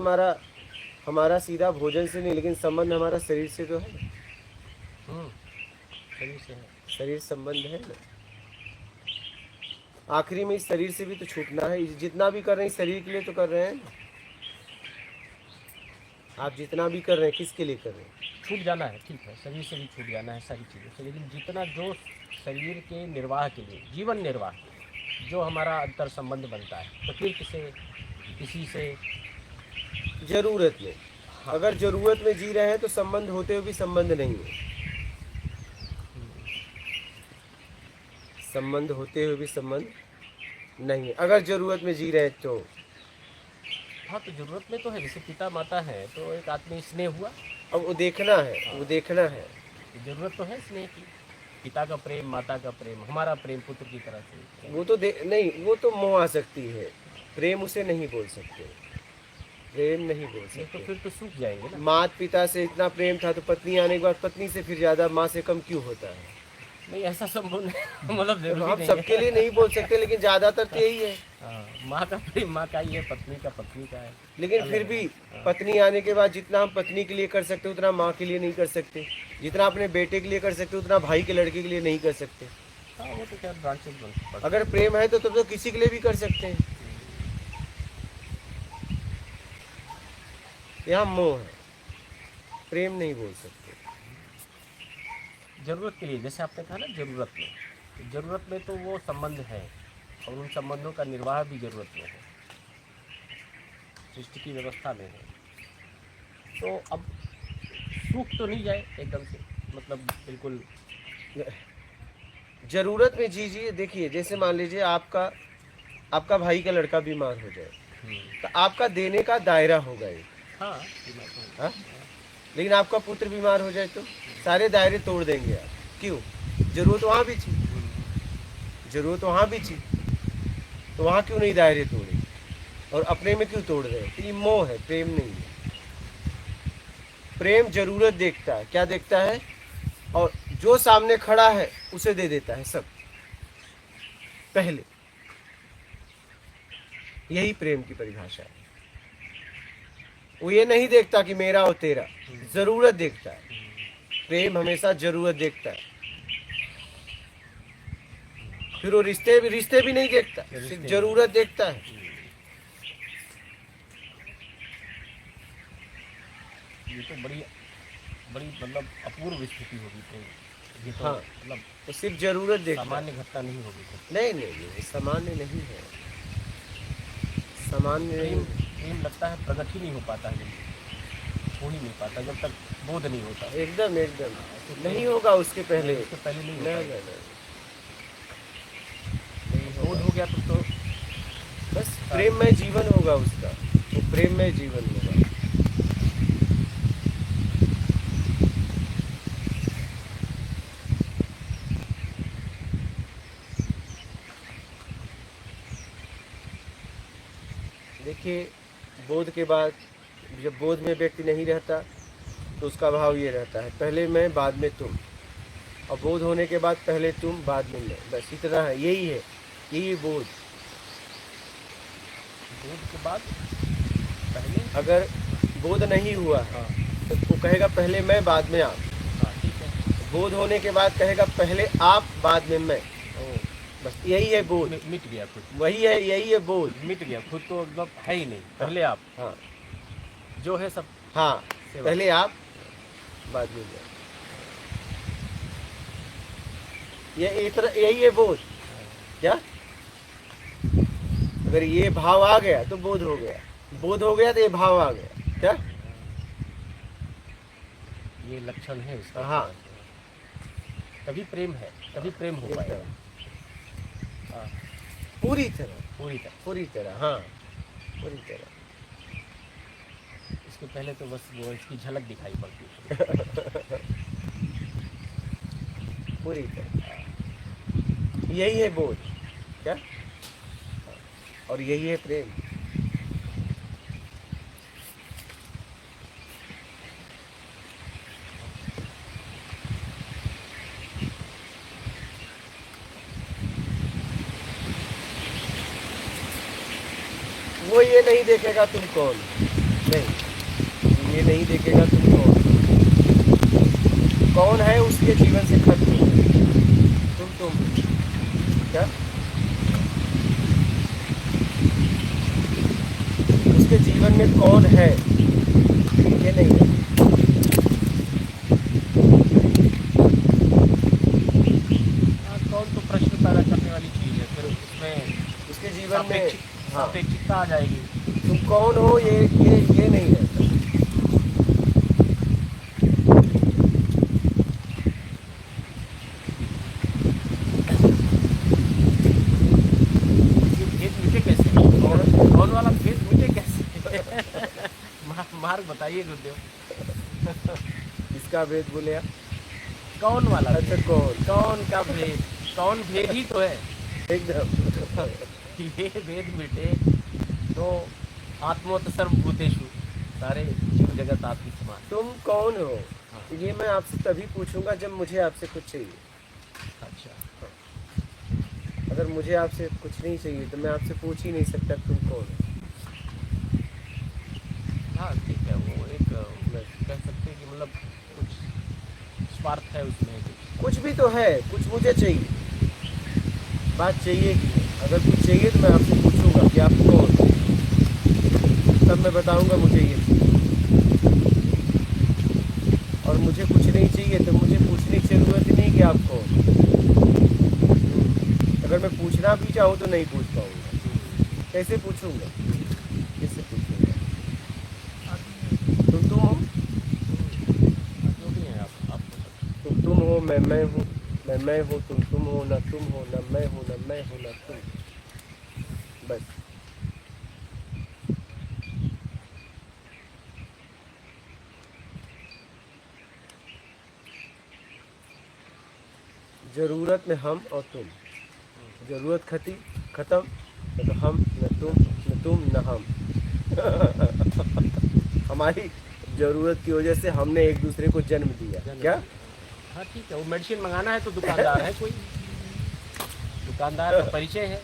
हमारा सीधा भोजन से नहीं, लेकिन संबंध हमारा शरीर से तो है। शरीर से है। शरीर संबंध है ना। आखिरी में इस शरीर से भी तो छूटना है। जितना भी कर रहे हैं इस शरीर के लिए तो कर रहे हैं ना। आप जितना भी कर रहे हैं किसके लिए कर रहे हैं? छूट जाना है, ठीक है, शरीर से भी छूट जाना है, सारी चीज़ों से, लेकिन जितना जो शरीर के निर्वाह के लिए, जीवन निर्वाह के लिए जो हमारा अंतर संबंध बनता है प्रकृति से, किसी से, जरूरत में। अगर जरूरत में जी रहे हैं तो संबंध होते हुए भी संबंध नहीं है। संबंध होते हुए भी संबंध नहीं है। अगर जरूरत में जी रहे हैं तो हाँ, तो जरूरत में तो है। जैसे पिता माता है तो एक आत्मीय स्नेह हुआ, अब वो देखना है, वो देखना है। जरूरत तो है स्नेह की, पिता का प्रेम, माता का प्रेम, हमारा प्रेम पुत्र की तरह से। वो तो नहीं, वो तो मोह आ सकती है। प्रेम उसे नहीं बोल सकते, प्रेम नहीं बोल नहीं तो सकते। फिर तो सूख जाएंगे ना। माता पिता से इतना प्रेम था तो पत्नी आने के बाद पत्नी से फिर ज्यादा माँ से कम क्यों होता है? नहीं, ऐसा संभव नहीं, मतलब जरूरी हम नहीं सबके है। लिए नहीं बोल सकते, लेकिन ज्यादातर तो यही है। हाँ, माँ का प्रेम माँ का ही है, पत्नी का पत्नी का है। लेकिन फिर भी पत्नी आने के बाद जितना हम पत्नी के लिए कर सकते उतना माँ के लिए नहीं कर सकते। जितना अपने बेटे के लिए कर सकते उतना भाई के लड़के के लिए नहीं कर सकते। हाँ, वो तो क्या ब्रांचेस बन। अगर प्रेम है तो तब तो किसी के लिए भी कर सकते हैं। यहाँ मोह है, प्रेम नहीं बोल सकते। जरूरत के लिए, जैसे आपने कहा ना, जरूरत में, तो जरूरत में तो वो संबंध है और उन संबंधों का निर्वाह भी जरूरत में है, सृष्टि की व्यवस्था में है। तो अब सूख तो नहीं जाए एकदम से, मतलब बिल्कुल। जरूरत में जीजिए। देखिए, जैसे मान लीजिए आपका भाई का लड़का बीमार हो जाए तो आपका देने का दायरा होगा ये। हाँ, हाँ? लेकिन आपका पुत्र बीमार हो जाए तो सारे दायरे तोड़ देंगे आप। क्यों? जरूरत वहाँ भी थी, जरूरत वहाँ भी थी, तो वहाँ क्यों नहीं दायरे तोड़े और अपने में क्यों तोड़ रहे हैं? तो ये मोह है, प्रेम नहीं है। प्रेम जरूरत देखता है, क्या देखता है, और जो सामने खड़ा है उसे दे देता है सब पहले। यही प्रेम की परिभाषा है। वो ये नहीं देखता कि मेरा और तेरा, जरूरत देखता है। प्रेम हमेशा जरूरत देखता है। फिर वो रिश्ते भी नहीं देखता, सिर्फ जरूरत देखता है। ये तो बड़ी बड़ी मतलब अपूर्व स्थिति होगी प्रेम। ये तो हाँ। मतलब तो सिर्फ जरूरत देखता है। सामान्य घटना नहीं होगी तो। नहीं, सामान्य नहीं है, सामान्य नहीं प्रेम है। प्रेम लगता है प्रकट ही नहीं हो पाता है जल्दी, हो ही नहीं पाता जब तक बोध नहीं होता। एकदम नहीं होगा उसके पहले। उसके पहले नहीं नहीं, होता। नहीं, बोध हो गया तो बस प्रेममय जीवन होगा उसका, वो प्रेममय जीवन होगा। देखिए, बोध के बाद, जब बोध में व्यक्ति नहीं रहता तो उसका भाव ये रहता है, पहले मैं बाद में तुम, और बोध होने के बाद पहले तुम बाद में मैं, बस इतना है, यही बोध। बोध के बाद पहले अगर बोध नहीं हुआ हाँ तो वो कहेगा पहले मैं बाद में आप। हाँ ठीक है। बोध होने के बाद कहेगा पहले आप बाद में मैं, ओ बस यही है बोध। मिट गया खुद, यही है बोध। मिट गया खुद तो मतलब है ही नहीं। पहले आप हाँ जो है सब हाँ, सेवा। पहले आप बाद में मैं, यही है बोध। क्या अगर ये भाव आ गया तो बोध हो गया, बोध हो गया तो ये भाव आ गया। क्या ये लक्षण है इसका। हाँ। तभी प्रेम है, तभी प्रेम हो पाएगा। हाँ, पूरी तरह, पूरी तरह। हाँ, पूरी तरह। इसके पहले तो बस वो इसकी झलक दिखाई पड़ती है। पूरी तरह यही है बोध। क्या और यही है प्रेम। वो ये नहीं देखेगा तुम कौन, नहीं, ये नहीं देखेगा तुम कौन है, उसके जीवन से खत्म हो तुम। क्या उसके जीवन में कौन है ये नहीं है। हाँ, कौन तो प्रश्न पैदा करने वाली चीज है, फिर उसमें उसके जीवन में हाँ, सापेक्षिकता आ जाएगी। तुम कौन हो ये नहीं रहता। ये भेद मिटे कैसे? कौन वाला भेद मिटे कैसे? मार्ग बताइए गुरुदेव। इसका भेद बोले आप? कौन वाला अच्छा भेद? कौन का भेद? कौन भेद ही तो है। एकदम ये भेद मिटे तो आत्मोत सर्वभूतेषु, सारे जीव जगत आपकी समान। तुम कौन हो ये मैं आपसे तभी पूछूंगा जब मुझे आपसे कुछ चाहिए। अच्छा, अगर मुझे आपसे कुछ नहीं चाहिए तो मैं आपसे पूछ ही नहीं सकता तुम कौन हो। हाँ ठीक है। वो एक कह सकते हैं कि मतलब कुछ स्वार्थ है उसमें। कुछ भी तो है, कुछ मुझे चाहिए, बात चाहिए कि अगर कुछ चाहिए तो मैं आपसे पूछूंगा कि आप कौन हो, तब मैं बताऊंगा मुझे ये चाहिए। और मुझे कुछ नहीं चाहिए तो मुझे पूछने की जरूरत ही नहीं कि आप कौन हो। अगर मैं पूछना भी चाहूँ तो नहीं पूछ पाऊंगा। कैसे पूछूंगा? किससे पूछूंगा? तुम हो, जो भी है आप तुम हो, मैं हूँ, मैं हूँ, तुम हो, ना तुम हो, ना मैं हूँ, ना मैं हूँ, ना तुम। बस जरूरत में हम और तुम, जरूरत खत्म न तो हम न तुम न हम। हमारी जरूरत की वजह से हमने एक दूसरे को जन्म दिया। क्या हाँ ठीक है। वो मेडिसिन मंगाना है तो दुकानदार है कोई, दुकानदार का परिचय है।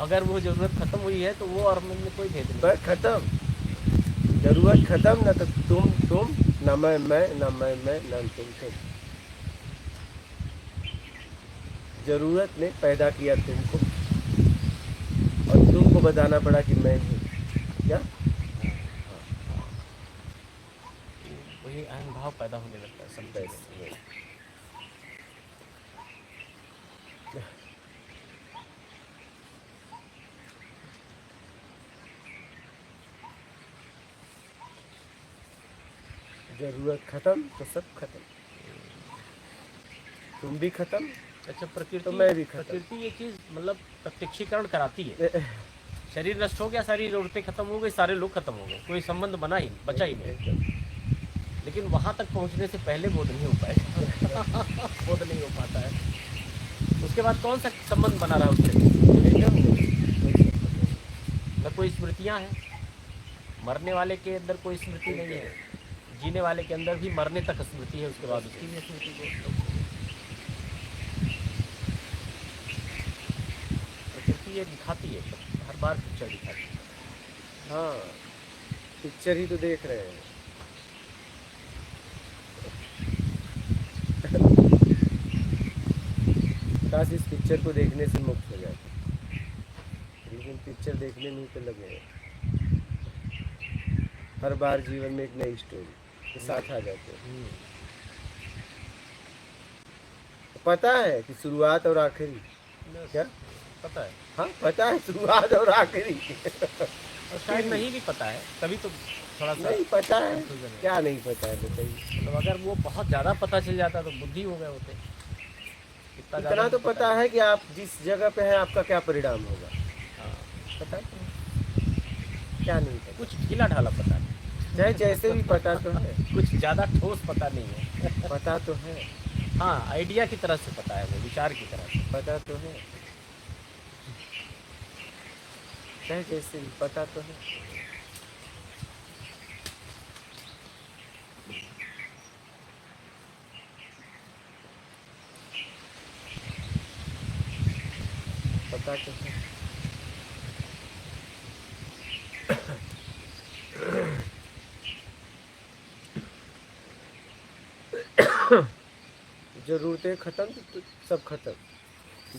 अगर वो जरूरत खत्म हुई है तो वो और में कोई भेद नहीं। बस खत्म, जरूरत खत्म, न तो तुम न मैं न मैं न तुम। जरूरत ने पैदा किया तुमको और तुमको बताना पड़ा कि मैं हूँ। क्या वही अहम भाव पैदा होने लगता है सब चीज़ें। जरूरत खत्म तो सब खत्म, तुम भी खत्म अच्छा, प्रकृति तो मैं भी खत्म। प्रकृति ये चीज़ मतलब प्रत्यक्षीकरण कराती है। शरीर नष्ट हो गया, सारी जरूरतें खत्म हो गई, सारे लोग खत्म हो गए, कोई संबंध बना ही बचा ही नहीं। लेकिन वहाँ तक पहुँचने से पहले बोध नहीं हो पाएगा बोध नहीं हो पाता है। उसके बाद कौन सा संबंध बना रहा है उससे? न कोई स्मृतियाँ हैं, मरने वाले के अंदर कोई स्मृति नहीं है, जीने वाले के अंदर भी मरने तक स्मृति है, उसके बाद उसकी भी स्मृति को प्रकृति ये दिखाती है, हर बार पिक्चर दिखाती है। हाँ, पिक्चर ही तो देख रहे हैं। काश इस पिक्चर को देखने से मुक्त हो जाते, लेकिन पिक्चर देखने में ही तो लगे हैं। हर बार जीवन में एक नई स्टोरी के साथ आ जाते हैं। पता है कि शुरुआत और आखिरी, क्या पता है, हाँ पता है शुरुआत और आखिरी और शायद नहीं भी पता है, तभी तो थोड़ा सा नहीं पता है। confusion है। क्या नहीं पता है बताइए। मतलब अगर वो बहुत ज़्यादा पता चल जाता तो बुद्धि हो गए होते। इतना तो पता है कि आप जिस जगह पे हैं आपका क्या परिणाम होगा, हाँ, पता है? क्या नहीं पता, कुछ ढीला ढाला पता है, चाहे जैसे भी पता तो है, कुछ ज़्यादा ठोस पता नहीं है। पता तो है, हाँ, आइडिया की तरह से पता है, वो विचार की तरह से। पता तो है, चाहे जैसे भी पता तो है। पता तो है। जरूरतें खत्म तो सब खत्म,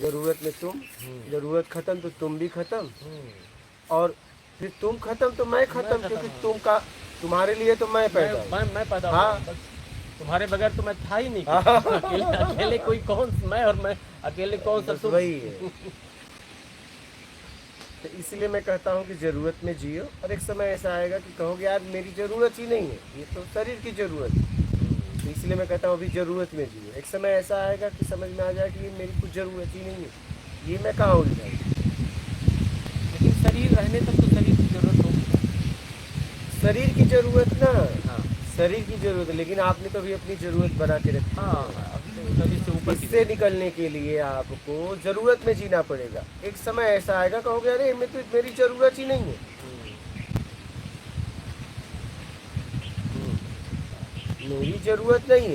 जरूरत में तुम, जरूरत खत्म तो तुम भी खत्म, और फिर तुम खत्म तो मैं खत्म, खत्म, क्योंकि हाँ। तुम का तुम्हारे लिए तो मैं पैदा हूँ। मैं पैदा हाँ। हुआ, बस तुम्हारे बगैर तो मैं था ही नहीं। हाँ। अकेले अकेले कोई कौन, मैं और मैं अकेले कौन सा बस तुम। वही है। तो इसलिए मैं कहता हूँ कि जरूरत में जियो, और एक समय ऐसा आएगा कि कहोगे यार मेरी जरूरत ही नहीं है, ये तो शरीर की जरूरत है। तो इसलिए मैं कहता हूँ अभी जरूरत में जियो। एक समय ऐसा आएगा कि समझ में आ जाए कि ये मेरी कुछ जरूरत ही नहीं है, ये मैं कहाँ उलझा हूँ। लेकिन शरीर रहने तक तो शरीर की जरूरत होगी। शरीर की जरूरत ना, हाँ शरीर की जरूरत है, लेकिन आपने तो अभी अपनी जरूरत बना के रखी है। हाँ, अब तो शरीर से ऊपर की इससे निकलने के लिए आपको जरूरत में जीना पड़ेगा। एक समय ऐसा आएगा कहोगे अरे मैं तो मेरी जरूरत ही नहीं है, मेरी जरूरत नहीं है।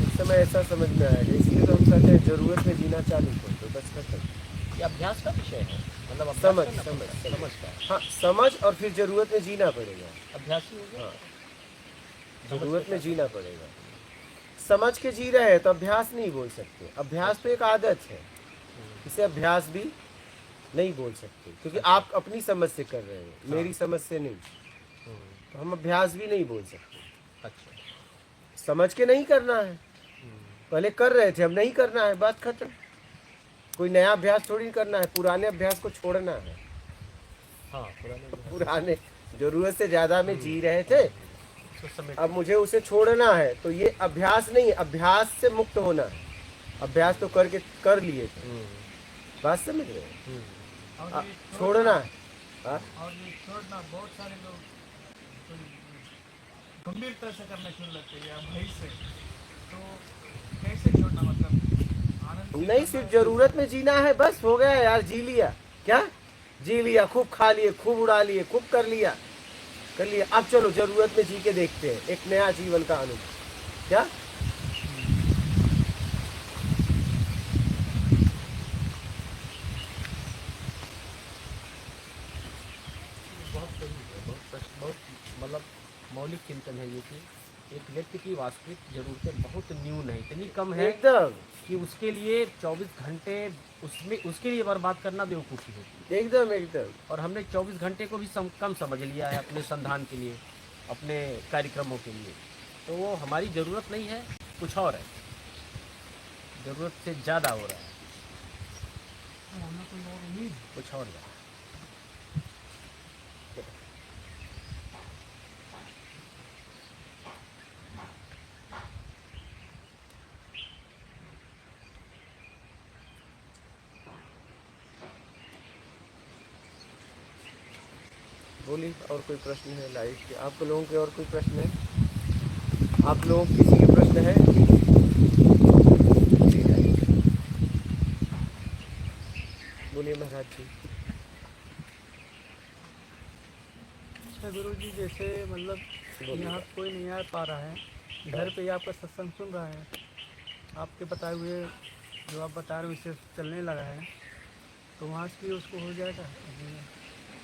एक समय ऐसा समझ में आएगा, इसलिए तो हम कहते हैं जरूरत में जीना चालू कर दो, बस खत्म। ये अभ्यास का विषय है, मतलब अभ्यास समझ करना समझ पड़ता है, समझ का हाँ समझ, और फिर जरूरत में जीना पड़ेगा। अभ्यास ही हो गया। हाँ, जरूरत में जीना पड़ेगा। समझ के जी रहे हैं तो अभ्यास नहीं बोल सकते, अभ्यास तो एक आदत है, इसे अभ्यास भी नहीं बोल सकते, क्योंकि आप अपनी समझ से कर रहे हैं, मेरी समझ से नहीं, तो हम अभ्यास भी नहीं बोल सकते। अच्छा, समझ के नहीं करना है, पहले कर रहे थे अब नहीं करना है, बात खत्म। कोई नया अभ्यास थोड़ी करना है, पुराने अभ्यास को छोड़ना है। हाँ, पुराने पुराने जरूरत से ज्यादा में जी रहे थे, उस समय अब मुझे उसे छोड़ना है, तो ये अभ्यास नहीं है, अभ्यास से मुक्त होना है। अभ्यास तो करके कर लिए थे, बात समझ रहे हैं? और ये छोड़ना है। हाँ? और ये छोड़ना बहुत सारे लोग गंभीरता से करना शुरू करते हैं या भय से, तो कैसे छोड़ना, मतलब आनंद से नहीं, सिर्फ जरूरत में जीना है, बस हो गया यार, जी लिया, क्या जी लिया, खूब खा लिए, खूब उड़ा लिए, खूब कर लिया, अब चलो जरूरत में जी के देखते हैं एक नया जीवन का अनुभव। क्या बहुत सही है, बहुत मतलब मौलिक चिंतन है ये कि एक व्यक्ति की वास्तविक जरूरतें बहुत न्यून है, इतनी कम है एकदम कि उसके लिए 24 घंटे उसमें उसके लिए बर्बाद करना बेवकूफ़ी होती एकदम एकदम है। और हमने 24 घंटे को भी कम समझ लिया है अपने संधान के लिए, अपने कार्यक्रमों के लिए। तो वो हमारी ज़रूरत नहीं है, कुछ और है, ज़रूरत से ज़्यादा हो रहा है, हमें कोई और उम्मीद कुछ और है। बोलिए, और कोई प्रश्न है लाइव के? आप लोगों के और कोई प्रश्न है? आप लोगों के किसी के प्रश्न है? बोलिए महाराज जी। अच्छा गुरु जी, जैसे मतलब बोलिए। यहाँ कोई नहीं आ पा रहा है, घर पे ही आपका सत्संग सुन रहा है, आपके बताए हुए जो आप बता रहे हो इससे चलने लगा है, तो वहाँ से भी उसको हो जाएगा?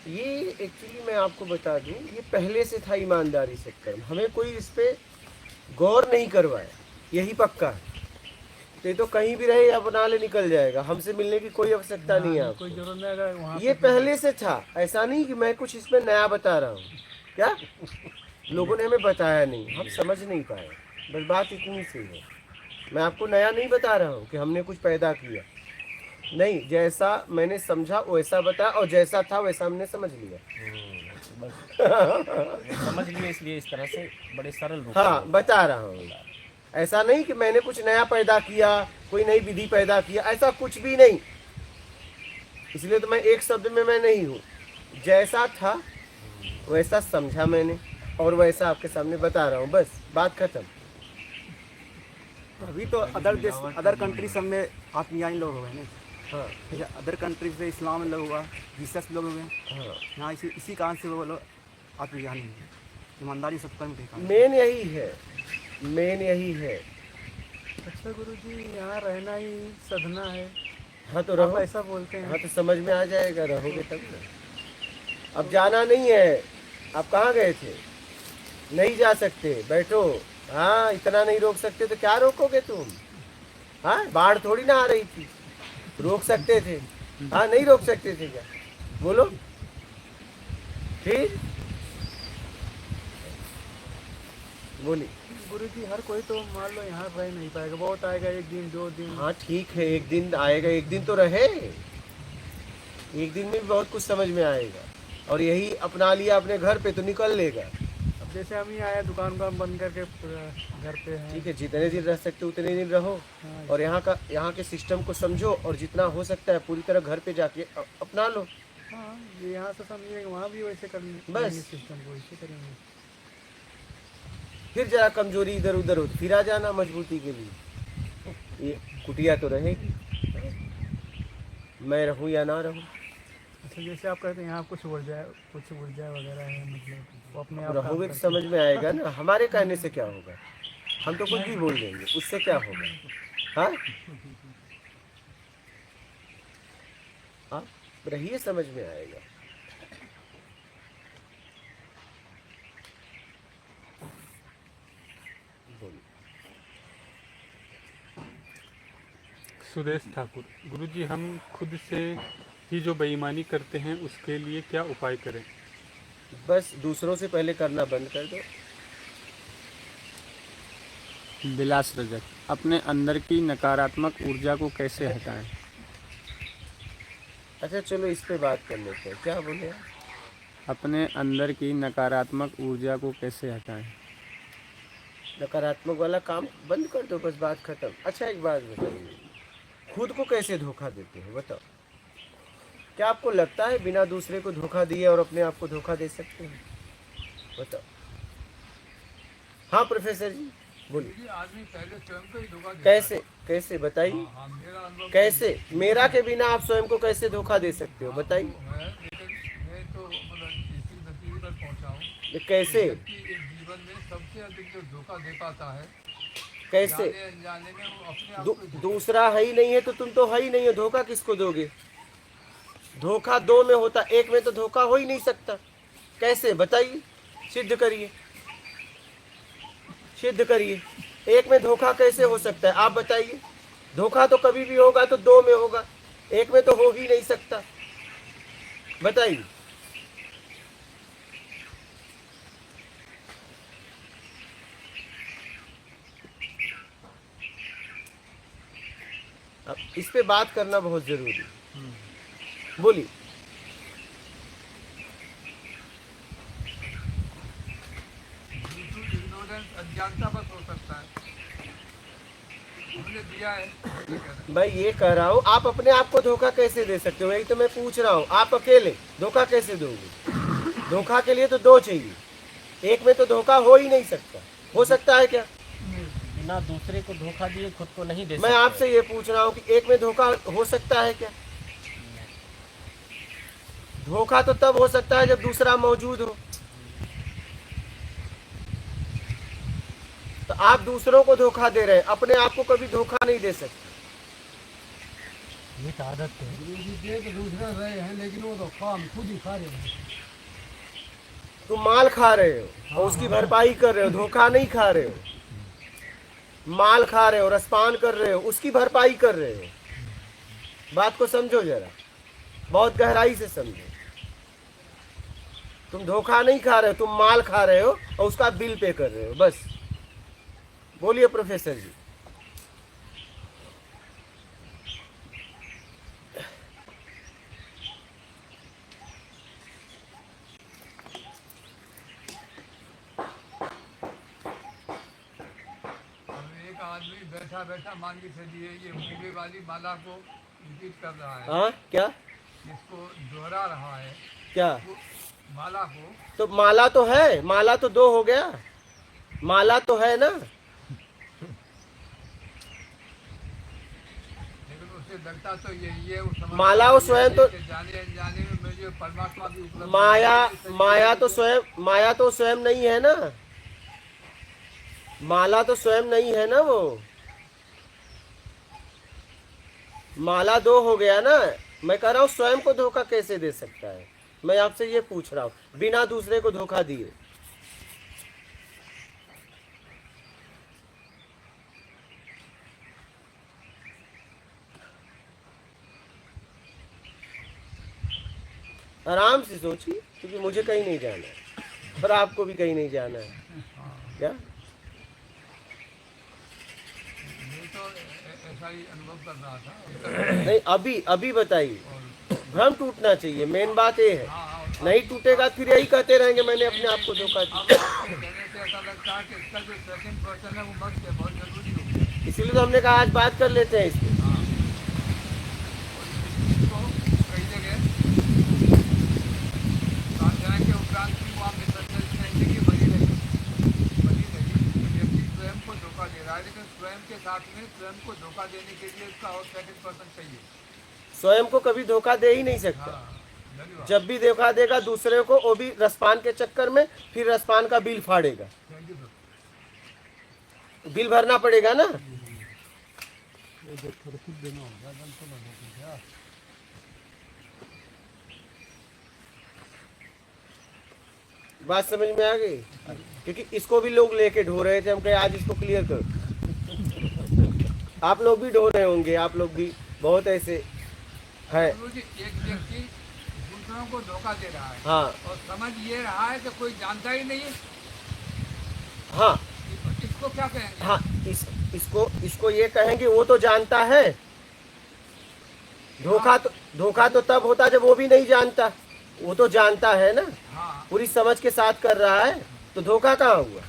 ये एक्चुअली मैं आपको बता दूं, ये पहले से था ईमानदारी से कर्म, हमें कोई इस पे गौर नहीं करवाया, यही पक्का है। तो ये तो कहीं भी रहे अपना ले निकल जाएगा, हमसे मिलने की कोई आवश्यकता नहीं है आपको। कोई जरूरत नहीं, अगर वहाँ ये पहले से था, ऐसा नहीं कि मैं कुछ इसमें नया बता रहा हूँ। क्या लोगों ने हमें बताया नहीं, हम समझ नहीं पाए, बस बात इतनी सी है। मैं आपको नया नहीं बता रहा हूँ कि हमने कुछ पैदा किया, नहीं, जैसा मैंने समझा वैसा बताया, और जैसा था वैसा हमने समझ लिया। बस समझ लिए, इसलिए इस तरह से बड़े सरल रूप हाँ, बता रहा हूँ। ऐसा नहीं कि मैंने कुछ नया पैदा किया, कोई नई विधि पैदा किया, ऐसा कुछ भी नहीं। इसलिए तो मैं एक शब्द में मैं नहीं हूँ, जैसा था वैसा समझा मैंने, और वैसा आपके सामने बता रहा हूँ, बस बात खत्म। अभी तो अदर देश, अदर कंट्री सब में आत्मीयानी लोग हो गए ना। हाँ ठीक है, अदर कंट्री से इस्लाम में लोग हुआ, जीसस लोग हो गए। हाँ, यहाँ इसी कारण से वो लोग आत्मीयानी है, ईमानदारी सब कर्म के कारण। मेन यही है, मेन यही है। अच्छा गुरु जी, यहाँ रहना ही साधना है, हाँ तो आप रहो, ऐसा बोलते हैं। हाँ तो समझ में आ जाएगा, रहोगे तब ना। अब जाना नहीं है, आप कहाँ गए थे? नहीं जा सकते, बैठो। हाँ, इतना नहीं रोक सकते तो क्या रोकोगे तुम? हाँ, बाढ़ थोड़ी ना आ रही थी, रोक सकते थे? हाँ, नहीं रोक सकते थे क्या? बोलो। फिर बोलिए। गुरु जी, हर कोई तो मान लो यहाँ रह नहीं पाएगा, बहुत आएगा 1 दिन 2 दिन। हाँ ठीक है, एक दिन आएगा, एक दिन तो रहे, एक दिन में भी बहुत कुछ समझ में आएगा, और यही अपना लिया अपने घर पे तो निकल लेगा। अब जैसे हम ही आए, दुकान बंद करके घर पे हैं। ठीक है, जितने दिन रह सकते उतने दिन रहो, हाँ, और यहाँ के सिस्टम को समझो, और जितना हो सकता है पूरी तरह घर पे जाके अपना लो। हाँ, ये यहाँ से समझिएगा, वहाँ भी वैसे करेंगे, बस। सिस्टम को वैसे करेंगे। फिर जरा कमजोरी इधर उधर हो तो फिर आ जाना मजबूती के लिए। ये कुटिया तो रहेगी, मैं रहूं या ना रहूं। अच्छा, जैसे आप कहते हैं यहाँ कुछ ऊर्जा वगैरह है, मतलब वो अपने आप रहोगे काम तो समझ में आएगा ना, हमारे कहने से क्या होगा, हम तो कुछ भी बोल देंगे, उससे क्या होगा? हाँ, आप रहिए, समझ में आएगा। बोलिए। सुदेश ठाकुर, गुरुजी, हम खुद से ही जो बेईमानी करते हैं उसके लिए क्या उपाय करें? बस दूसरों से पहले करना बंद कर दो। विलास रजक, अपने अंदर की नकारात्मक ऊर्जा को कैसे हटाएं? अच्छा चलो इस पे बात कर लेते हैं, क्या बोले आप? अपने अंदर की नकारात्मक ऊर्जा को कैसे हटाएं? नकारात्मक वाला काम बंद कर दो, बस बात खत्म। अच्छा एक बात बताइए, खुद को कैसे धोखा देते हो बताओ? क्या आपको लगता है बिना दूसरे को धोखा दिए और अपने आप को धोखा दे सकते हैं? बताओ। हाँ प्रोफेसर जी बोलिए। ये आदमी पहले स्वयं को ही धोखा देता कैसे कैसे बताइए? है। हाँ, मेरा अनुभव कैसे? मेरा के बिना आप स्वयं को कैसे धोखा दे सकते हो बताइए? है, लेकिन मैं तो मतलब इसी नतीजे पर पहुंचा हूँ ये कैसे कि इस जीवन में सबसे अधिक जो धोखा दे पाता है, कैसे? जाने अनजाने में वो अपने आप को ही धोखा दूसरा है ही नहीं है तो तुम तो है ही नहीं हो, धोखा किसको दोगे? धोखा दो में होता, एक में तो धोखा हो ही नहीं सकता। कैसे बताइए, सिद्ध करिए। सिद्ध करिए। एक में धोखा कैसे हो सकता है आप बताइए। धोखा तो कभी भी होगा तो दो में होगा, एक में तो हो ही नहीं सकता। बताइए। अब इस पे बात करना बहुत जरूरी है। बोलिए। इग्नोरेंस अज्ञानता बस हो सकता है, हमने दिया है। मैं ये कह रहा हूँ आप अपने आप को धोखा कैसे दे सकते हो, यही तो मैं पूछ रहा हूँ। आप अकेले धोखा कैसे दोगे? धोखा के लिए तो दो चाहिए, एक में तो धोखा हो ही नहीं सकता। हो सकता है क्या? बिना दूसरे को धोखा दिए खुद को नहीं दे मैं सकते। आपसे ये पूछ रहा हूँ कि एक में धोखा हो सकता है क्या? धोखा तो तब हो सकता है जब दूसरा मौजूद हो। तो आप दूसरों को धोखा दे रहे हैं, अपने आप को कभी धोखा नहीं दे सकते। ये तो आदत है। दूसरा रहे हैं लेकिन वो तो काम खुद ही खा रहे हैं। तुम माल खा रहे हो और उसकी भरपाई कर रहे हो, धोखा नहीं खा रहे हो। माल खा रहे हो, रसपान कर रहे हो, उसकी भरपाई कर रहे हो। बात को समझो जरा, बहुत गहराई से समझो। तुम धोखा नहीं खा रहे हो, तुम माल खा रहे हो और उसका बिल पे कर रहे हो, बस। बोलिए प्रोफेसर जी। एक आदमी बैठा बैठा मान के चलिए ये मूंगे वाली माला को रिपीट कर रहा है, हाँ क्या इसको दोहरा रहा है, क्या? वो माला को। तो माला तो है, माला तो दो हो गया, माला तो है ना। लेकिन उसे लगता तो यही है, वो समझता माला वो स्वयं तो- कि जाने अनजाने में मुझे परमात्मा भी उपलब्ध माया है, इसलिए माया तो स्वयं नहीं है ना। माला तो स्वयं नहीं है ना। वो माला दो हो गया ना। मैं कह रहा हूँ स्वयं को धोखा कैसे दे सकता है, मैं आपसे ये पूछ रहा हूँ, बिना दूसरे को धोखा दिए। आराम से सोचिए, क्योंकि मुझे कहीं नहीं जाना है और आपको भी कहीं नहीं जाना है। क्या मैं तो ऐसा ही अनुभव कर रहा था। नहीं, अभी बताइए। भ्रम टूटना चाहिए, मेन बात ये है। नहीं टूटेगा फिर यही कहते रहेंगे मैंने अपने आप को धोखा दिया। कहने से ऐसा लगता है कि इसका जो सेकंड पर्सन है वो मस्त है, बहुत जरूरी हो गया। इसीलिए तो हमने कहा आज बात कर लेते हैं इस पे। इसको कई जगह समझाने के उपरांत भी वहाँ मिसअंडरस्टैंडिंग की बनी रही। व्यक्ति स्वयं को धोखा दे रहा है, लेकिन स्वयं के साथ में स्वयं को धोखा देने के लिए उसका और सेकंड पर्सन चाहिए। स्वयं को कभी धोखा दे ही नहीं सकता। धन्यवाद। जब भी धोखा देगा दूसरे को, वो भी रसपान के चक्कर में, फिर रसपान का बिल फाड़ेगा। Thank you sir. बिल भरना पड़ेगा ना। बात समझ में आ गई? क्योंकि इसको भी लोग लेके ढो रहे थे, हम कहे आज इसको क्लियर करो। आप लोग भी ढो रहे होंगे, आप लोग भी बहुत ऐसे है। गुरु जी, एक व्यक्ति दूसरों को धोखा दे रहा है हाँ और समझ ये रहा है कि कोई जानता ही नहीं है, हाँ इसको क्या कहेंगे? हाँ, इसको ये कहेंगे वो तो जानता है। धोखा तो तब होता जब वो भी नहीं जानता। वो तो जानता है ना, हाँ, पूरी समझ के साथ कर रहा है, तो धोखा कहाँ हुआ?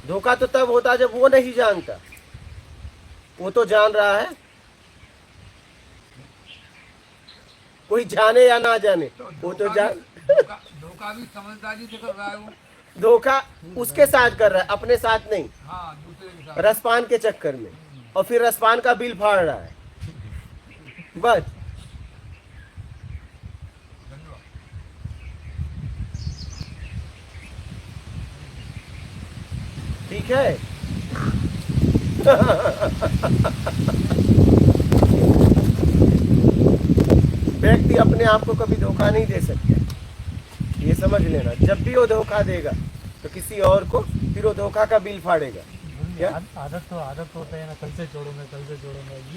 धोखा तो तब होता जब वो नहीं जानता। वो तो जान रहा है। कोई जाने या ना जाने, वो तो जान। धोखा भी समझदारी से कर रहा है वो। धोखा उसके साथ कर रहा है, अपने साथ नहीं, हाँ, दूसरे के साथ। रसपान के चक्कर में, और फिर रसपान का बिल फाड़ रहा है, बस। धन्यवाद। ठीक है। व्यक्ति अपने आप को कभी धोखा नहीं दे सकता, ये समझ लेना। जब भी वो धोखा देगा तो किसी और को फिर वो धोखा का बिल फाड़ेगा। क्या आदत तो होता है ना, कल से छोड़ूंगा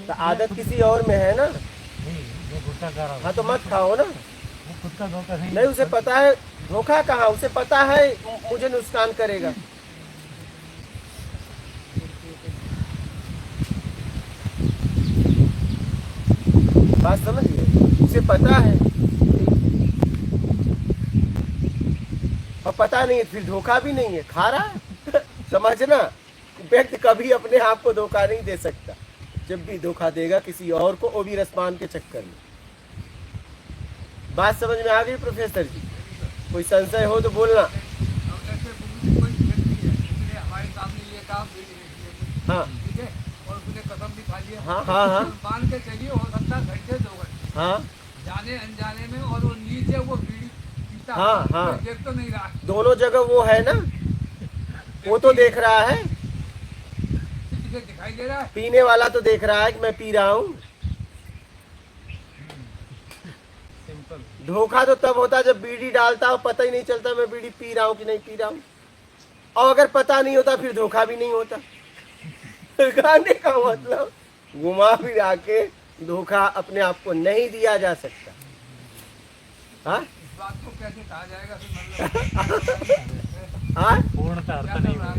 तो आदत किसी और में है ना। नहीं, मैं गुस्सा कर रहा हूँ, हाँ तो मत खाओ ना। वो खुद का धोखा नहीं। नहीं, उसे पता है धोखा कहाँ, उसे पता है मुझे नुकसान करेगा। बात समझिए, उसे पता है और पता नहीं है, फिर धोखा भी नहीं है, खा रहा है। समझना, व्यक्ति कभी अपने आप को धोखा नहीं दे सकता। जब भी धोखा देगा किसी और को, वो भी रसमान के चक्कर में। बात समझ में आ गई प्रोफेसर जी? कोई संशय हो तो बोलना। अब ऐसे कोई व्यक्ति है जिसने हमारे सामने ये काम हाँ ठीक है, और उसने कसम भी खा लिया। हाँ हाँ हाँ मान के चलिए हो सकता है घंटे 2 घंटे हाँ जाने अनजाने में, और वो नीचे वो बीड़ी पीता हाँ, हाँ। कोई देख तो नहीं रहा, दोनों जगह वो है ना, वो तो देख रहा है, किसी को दिखाई दे रहा है। पीने वाला तो देख रहा है कि मैं पी रहा हूँ। धोखा तो तब होता है जब बीड़ी डालता हो, पता ही नहीं चलता मैं बीड़ी पी रहा हूँ कि नहीं पी रहा हूँ। और अगर पता नहीं होता फिर धोखा भी नहीं होता। गाने का मतलब घुमा फिरा के धोखा अपने आप को नहीं दिया जा सकता। हाँ इस बात को कैसे कहा जाएगा फिर, मतलब हाँ पूर्णता अर्थ नहीं है।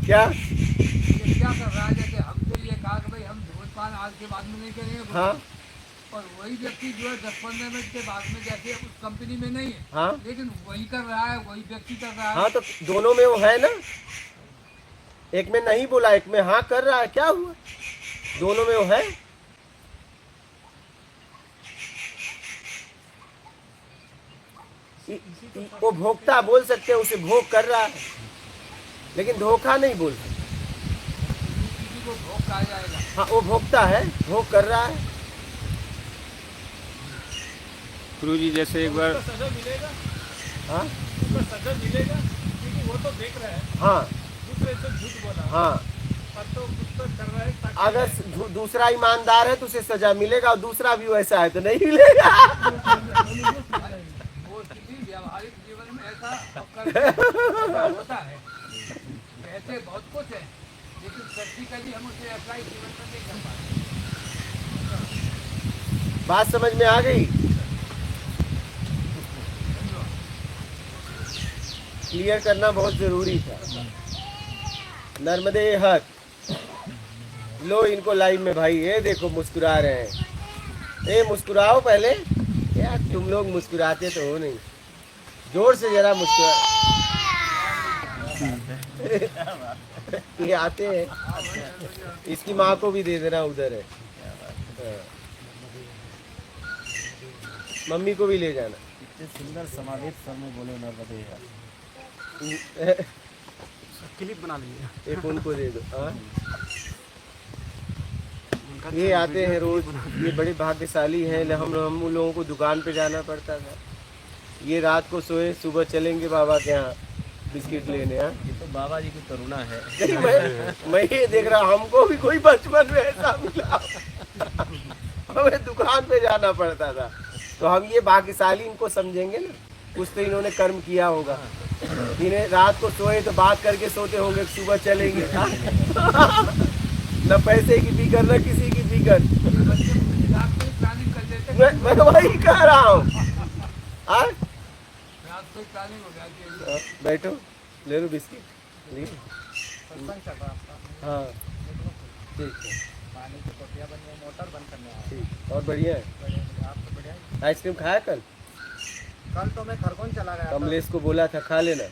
क्या ये क्या कर रहा है? जैसे हमसे ये कहा कि भाई हम धूम्रपान आज के बाद में नहीं करेंगे, हाँ और वही व्यक्ति जो है 10-15 मिनट के बाद में जैसे उस कंपनी में नहीं है, हाँ लेकिन वही कर रहा है, वही व्यक्ति कर रहा है। हाँ तो दोनों में वो है ना, एक में नहीं बोला, एक में हाँ कर रहा है, क्या हुआ? दोनों में वो है। वो भोक्ता बोल सकते हैं, उसे भोग कर रहा है, लेकिन धोखा नहीं बोल सकते। किसी को भोग कहा जाएगा। हाँ वो भोक्ता है, भोग कर रहा है। गुरुजी जैसे एक बार सजा मिलेगा, हाँ उसको सजा मिलेगा, क्योंकि वो तो देख रहा है, हाँ दूसरे से झूठ बोला, हाँ पर तो कुछ तो कर रहा है ताकि अगर दूसरा ईमानदार है तो उसे सजा मिलेगा, और दूसरा भी वैसा है तो नहीं मिलेगा। वो किसी व्यावहारिक जीवन में ऐसा होता है। ऐसे बहुत कुछ है, लेकिन प्रैक्टिकली हम उसे अप्लाई जीवन में नहीं कर पाते। बात समझ में आ गई? क्लियर करना बहुत जरूरी था। नर्मदे हक, लो इनको लाइव में भाई, ये देखो मुस्कुरा रहे हैं। ए मुस्कुराओ पहले, यार तुम लोग मुस्कुराते तो हो नहीं, जोर से जरा मुस्कुरा। ये आते हैं, इसकी माँ को भी दे देना, उधर है। हाँ। मम्मी को भी ले जाना। इतने सुंदर समावेश स्वर में बोले नर्मदे हक। क्लिप बना लीजिए। एक उनको दे दो। हाँ उनका ये आते हैं रोज, ये बड़े भाग्यशाली हैं। हम उन लोगों को दुकान पे जाना पड़ता था, ये रात को सोए, सुबह चलेंगे बाबा के यहाँ बिस्किट लेने। हाँ ये तो बाबा जी की करुणा है। नहीं, मैं ये देख रहा हूँ, हमको भी कोई बचपन में ऐसा मिला। हमें दुकान पे जाना पड़ता था, तो हम ये भाग्यशाली इनको समझेंगे ना, कुछ तो इन्होंने कर्म किया होगा। इन्हें रात को सोए तो बात करके सोते होंगे, सुबह चलेंगे। न पैसे की फिक्र, न किसी की फिक्र। रात को प्लानिंग कर लेते, मैं वही कह रहा हूँ। हाँ रात को प्लानिंग हो जाती है। बैठो, ले लो बिस्किट, ली। हाँ ठीक है, पानी की टोटियाँ बनी है, मोटर बंद करने आया। ठीक और बढ़िया है। आप तो बढ़िया। आइसक्रीम खाया कल? कल तो मैं खरगोन चला गया था, कमलेश को बोला था खा लेना,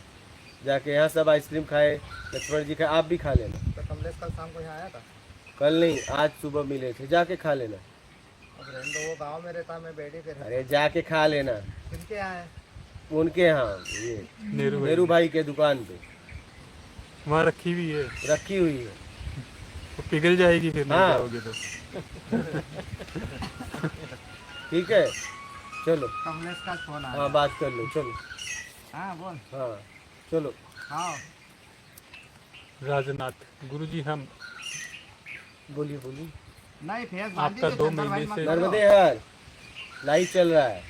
जाके यहाँ सब आइसक्रीम खाए, लक्ष्मण जी खाए, आप भी खा लेना। तो कमलेश कल शाम को यहाँ आया था। कल नहीं, आज सुबह मिले थे, जाके खा लेना। अब रहने दो, वो गाँव में रहता, मैं बेड़ी पे रहता। अरे जाके खा लेना, किनके यहाँ है? उनके यहाँ, ये नेहरू नेहरू भाई के दुकान पे वहाँ रखी हुई है, रखी हुई है। वो पिघल जाएगी फिर नहीं हाँ। जाओगे तो। ठीक है, चलो। कमलेश का फोन आया। हाँ बात कर लो, चलो। हाँ बोल। हाँ चलो। हाँ राजनाथ गुरुजी हम बोलिए बोलिए। नहीं फेस आपका 2 महीने से नर्मदे हर लाइव चल रहा है।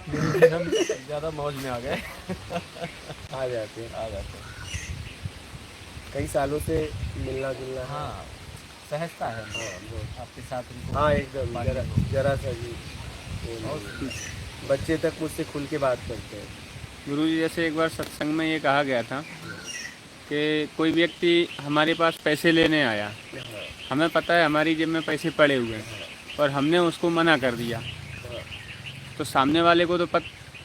गुरुजी हम ज़्यादा मौज में आ गए। आ जाते हैं। आ जाते हैं। कई सालों से मिलना जुलना है। हाँ, सहजता है हाँ, बहुत। आपके साथ उनको। हाँ एकदम बात जरा करने जरा सा भी वो नहीं है। बच्चे तक मुझसे खुल के बात करते हैं। गुरुजी जैसे एक बार सत्संग में ये कहा गया था कि कोई व्यक्ति हमारे पास पैसे लेने आया, हाँ, हमें पता है हमारी जेब में पैसे पड़े हुए हैं और हमने उसको मना कर दिया, तो सामने वाले को तो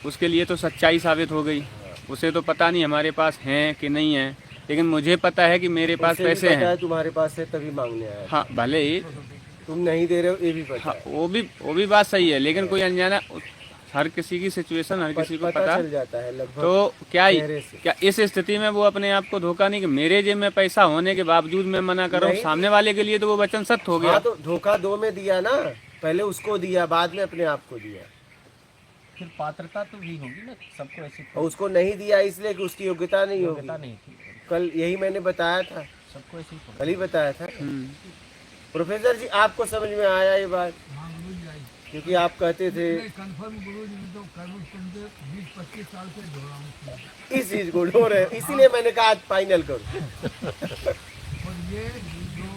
उसके लिए तो सच्चाई साबित हो गई। उसे तो पता नहीं हमारे पास हैं कि नहीं है, लेकिन मुझे पता है कि मेरे पास उसे भी पैसे पता हैं। है तुम्हारे पास है तभी मांगने आया। हाँ भले ही, तुम नहीं दे रहे हो ये भी पता हाँ है। वो भी बात सही है, लेकिन कोई अनजाना हर किसी की सिचुएशन हर किसी को पता, चल जाता है लगभग। तो चेहरे से। क्या इस स्थिति में वो अपने आप को धोखा नहीं कि मेरे जेब में पैसा होने के बावजूद मैं मना कर रहा हूँ, नहीं। सामने वाले के लिए तो वो वचन सत्य हो गया। हाँ तो धोखा दो में दिया ना, पहले उसको दिया बाद में अपने आप को दिया, फिर पात्रता तो भी होगी ना, सबको ऐसी और उसको नहीं दिया इसलिए कि उसकी योग्यता नहीं योग्यता होगी। नहीं थी, कल यही मैंने बताया था, सबको ऐसी कल ही बताया था। हम्म। प्रोफेसर जी आपको समझ में आया ये बात, हाँ गुरु जी आई। क्योंकि आप कहते थे कंफर्म गुरु जी तो करीब 20-25 साल से जोड़ा हूँ। इस चीज को ढो रहे, इसीलिए मैंने कहा आज फाइनल करो। और ये जो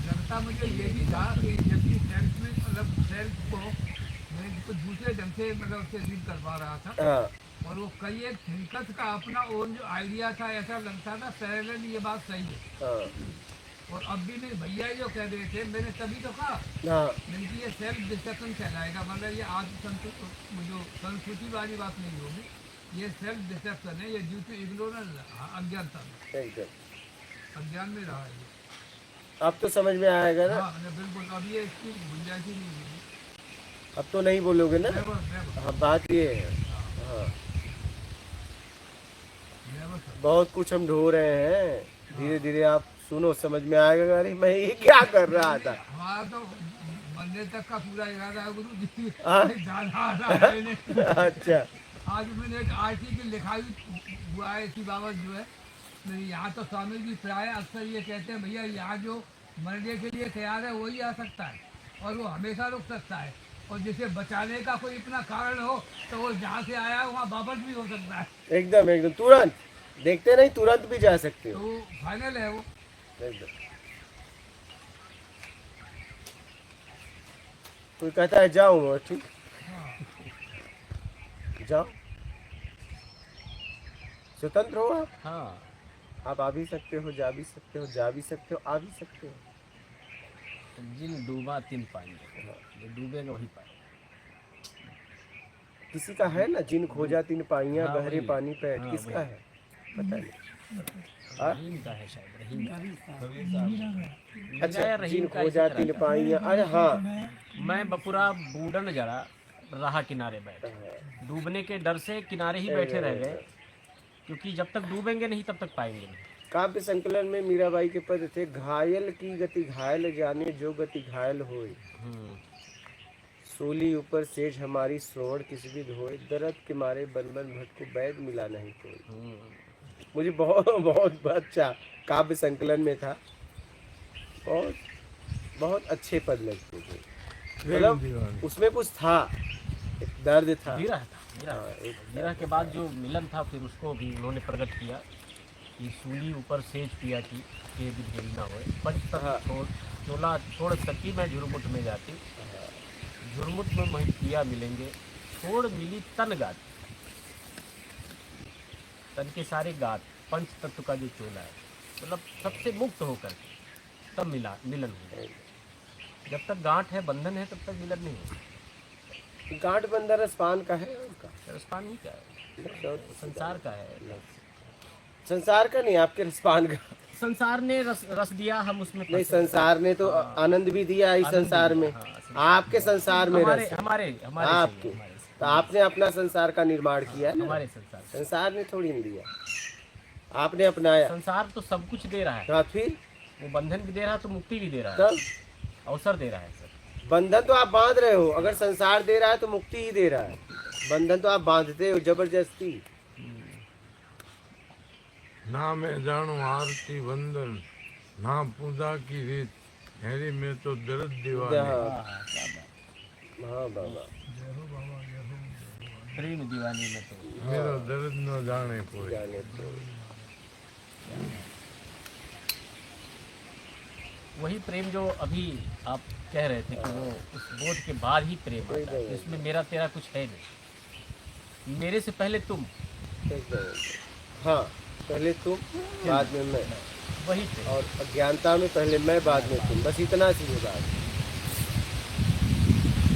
लगता मुझे ये भी था कि जबकि सेल्फ में मतलब सेल्फ को मैं कुछ दूसरे ढंग से मतलब उससे डील कर पा रहा था, हाँ और वो कई एक थिंकर्स का अपना ओन जो आइडिया था, ऐसा लगता था पैरेलल ये बात सही है। हाँ और अब भी मेरे भैया जो कह रहे थे, मैंने तभी तो कहा हाँ मैंने कि ये सेल्फ डिस्ट्रक्शन कहलाएगा, मतलब ये आज जो संस्कृति वाली बात नहीं होगी, ये सेल्फ डिस्ट्रक्शन है, ये ड्यू टू इग्नोरेंस, अज्ञानता में, एकदम। अज्ञान में रहा है ये। अब तो समझ में आएगा ना, हाँ बिल्कुल, अब ये इसकी गुंजाइश ही नहीं है। अब तो नहीं बोलोगे ना। नेवर नेवर हाँ बात ये है। हाँ नेवर सर। बहुत कुछ हम ढो रहे हैं, धीरे धीरे आप सुनो समझ में आएगा। अरे मैं ये क्या कर रहा था। हमारा तो मरने तक का पूरा इरादा है गुरु जी। हाँ? जाना आ रहा है मैंने। अच्छा आज मैंने एक आरती की लिखाई हुआ है इसी बाबत जो है, मेरे यहाँ तो स्वामी जी प्राय अक्सर ये कहते हैं भैया यहाँ जो मरने के लिए तैयार है वही आ सकता है, और वो हमेशा रुक सकता है, और जिसे बचाने का कोई इतना कारण हो तो वो जहाँ से आया है वहाँ वापस भी हो सकता है, एकदम एकदम तुरंत देखते नहीं, तुरंत भी जा सकते तो हो वो फाइनल है वो। एकदम। कोई कहता है जाओ मैं ठीक जाओ, स्वतंत्र हो हाँ, आप आ भी सकते हो, जा भी सकते हो, जा भी सकते हो, आ भी सकते हो। जिन डूबा तिन पाएंगे, जो डूबेगा वही पाएंगे। किसी का है ना, जिन खोजा तिन पाइयां, हाँ, गहरे वही। पानी पैठ, हाँ, किसका वही। है पता नहीं। हाँ? रहीम का है शायद, रहीम का। अच्छा या रहीम जिन का खोजा इसी तरह तिन का। पाइयां, अरे हाँ मैं बपूरा बूढ़न जरा राह किनारे बैठे, डूबने के डर से किनारे ही बैठे रह गए, क्योंकि जब तक डूबेंगे नहीं तब तक पाएंगे नहीं। काव्य संकलन में मीराबाई के पद थे, घायल की गति घायल जाने, जो गति घायल होए, सोली ऊपर सेज हमारी श्रवण किस विध होए, दर्द के मारे बन बन भट को बैद मिला नहीं कोई। मुझे बहुत बहुत अच्छा काव्य संकलन में था, बहुत बहुत अच्छे पद लगते थे, मतलब उसमें कुछ था, एक दर्द था। विरह था, विरह। हाँ, एक विरह के बाद जो मिलन था फिर उसको भी उन्होंने प्रकट किया कि सूली ऊपर सेज पिया की के भी देरी ना होए, पंच तक हाँ। चोला छोड़ सकी मैं झुरमुट में जाती, झुरमुट में वही पिया मिलेंगे, छोड़ मिली तन गात, तन के सारे गात, पंच तत्व का जो चोला है, मतलब सबसे मुक्त होकर तब मिलन हो। जब तक गांठ है, बंधन है, तब तक मिलन नहीं होगा। गांठ बंधन स्पान का है उनका, रसपान नहीं का है, संसार का है। संसार का नहीं, आपके रसपान का। संसार ने रस दिया, हम उसमें नहीं, फंसे। संसार ने तो आनंद भी दिया इस आनंद संसार भी में, दिया, हाँ, आपके संसार में हमारे रस है। हमारे हमारे आपके से ही, हमारे से। तो आपने अपना संसार का निर्माण किया ना, हमारे संसार से। संसार ने थोड़ी नहीं दिया, आपने अपनाया। संसार तो सब कुछ दे रहा है, हाँ फिर वो बंधन भी दे रहा है तो मुक्ति भी दे रहा है, तब अवसर दे रहा है सर। बंधन तो आप बांध रहे हो, अगर संसार दे रहा है तो मुक्ति ही दे रहा है, बंधन तो आप बांधते हो जबरदस्ती। ना मैं जानू आरती वंदन, ना पूजा की रीत, हैरी में तो दर्द दीवाने। हाँ हाँ, क्या बात। हाँ बाबा, प्रेम दीवानी में तो मेरा दर्द न जाने कोई। जाने तो वही प्रेम जो अभी आप कह रहे थे कि वो उस बोध के बाद ही प्रेम आता है, इसमें मेरा तेरा कुछ है नहीं, मेरे से पहले तुम, एकदम। हाँ, पहले तुम बाद में मैं, वही प्रेम। और अज्ञानता में पहले मैं बाद में तुम, बस इतना सी है बात।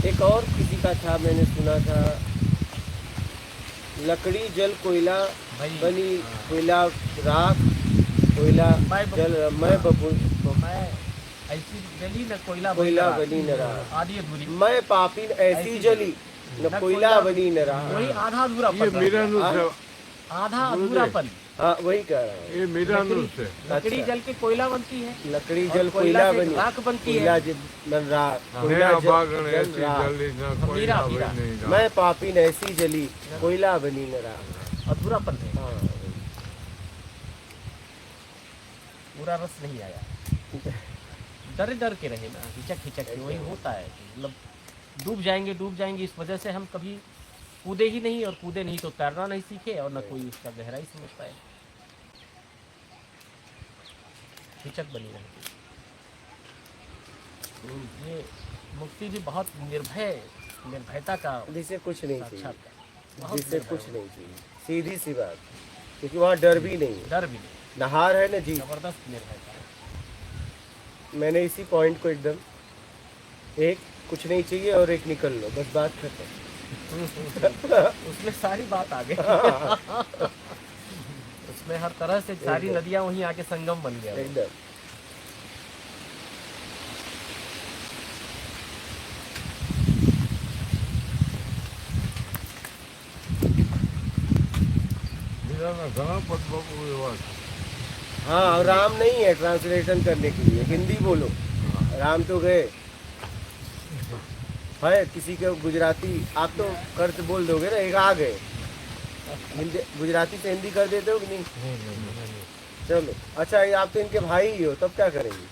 एक और किसी का था, मैंने सुना था, लकड़ी जल कोयला भाई, बनी, हाँ। कोयला राख, कोयला मैं जल, मैं बबूल, मैं ऐसी जली न कोयला कोयला बनी न रहा, आधी अधूरी, मैं पापिन ऐसी जली न कोयला बनी न रहा। वही आधा अधूरा ये मेरा नुस्खा, आधा अधूरापन। हाँ, वही कह रहा हूँ। ये मेरा नुस्खा है। लकड़ी अच्छा। जल के कोयला बनती है, लकड़ी और जल कोयला कोयला से बनी, राख बनती है। कोयला जल बन रहा, मैं कोयला अभागन जल ऐसी रहा, जली न कोई मीरा, ना मीरा। नहीं रहा। मैं पापिन ऐसी जली कोयला बनी न रहा। अधूरापन है, हाँ, पूरा रस नहीं आया। डर डर के रहे ना, हिचक हिचक के, वही होता है कि मतलब डूब जाएंगे, इस वजह से हम कभी कूदे ही नहीं, और कूदे नहीं तो तैरना नहीं सीखे, और न कोई इसका गहराई समझता है, हिचक बनी रहती है। ये मुक्ति भी बहुत निर्भयता का जिसे कुछ नहीं चाहिए, साक्षात्कार, बहुत जिसे निर्भय कुछ हो। नहीं चाहिए, सीधी सी बात, क्योंकि वहाँ डर भी नहीं है, डर भी नहीं, नहार है न जी। जबरदस्त निर्भयता है। मैंने इसी पॉइंट को एकदम, एक कुछ नहीं चाहिए और एक निकल लो, बस बात खत्म। उसमें सारी बात आ गई। उसमें हर तरह से सारी एकदम। नदियां वहीं आके संगम बन गया। एकदम। मेरा ना घना पद बापू ये बात है। हाँ, और राम नहीं है ट्रांसलेशन करने के लिए, हिंदी बोलो, राम तो गए है। किसी के गुजराती आप तो कर्ज बोल दोगे ना, एक आ गए, हिंदी गुजराती से हिंदी कर देते हो कि नहीं? चलो अच्छा, ये आप तो इनके भाई ही हो, तब क्या करेंगे?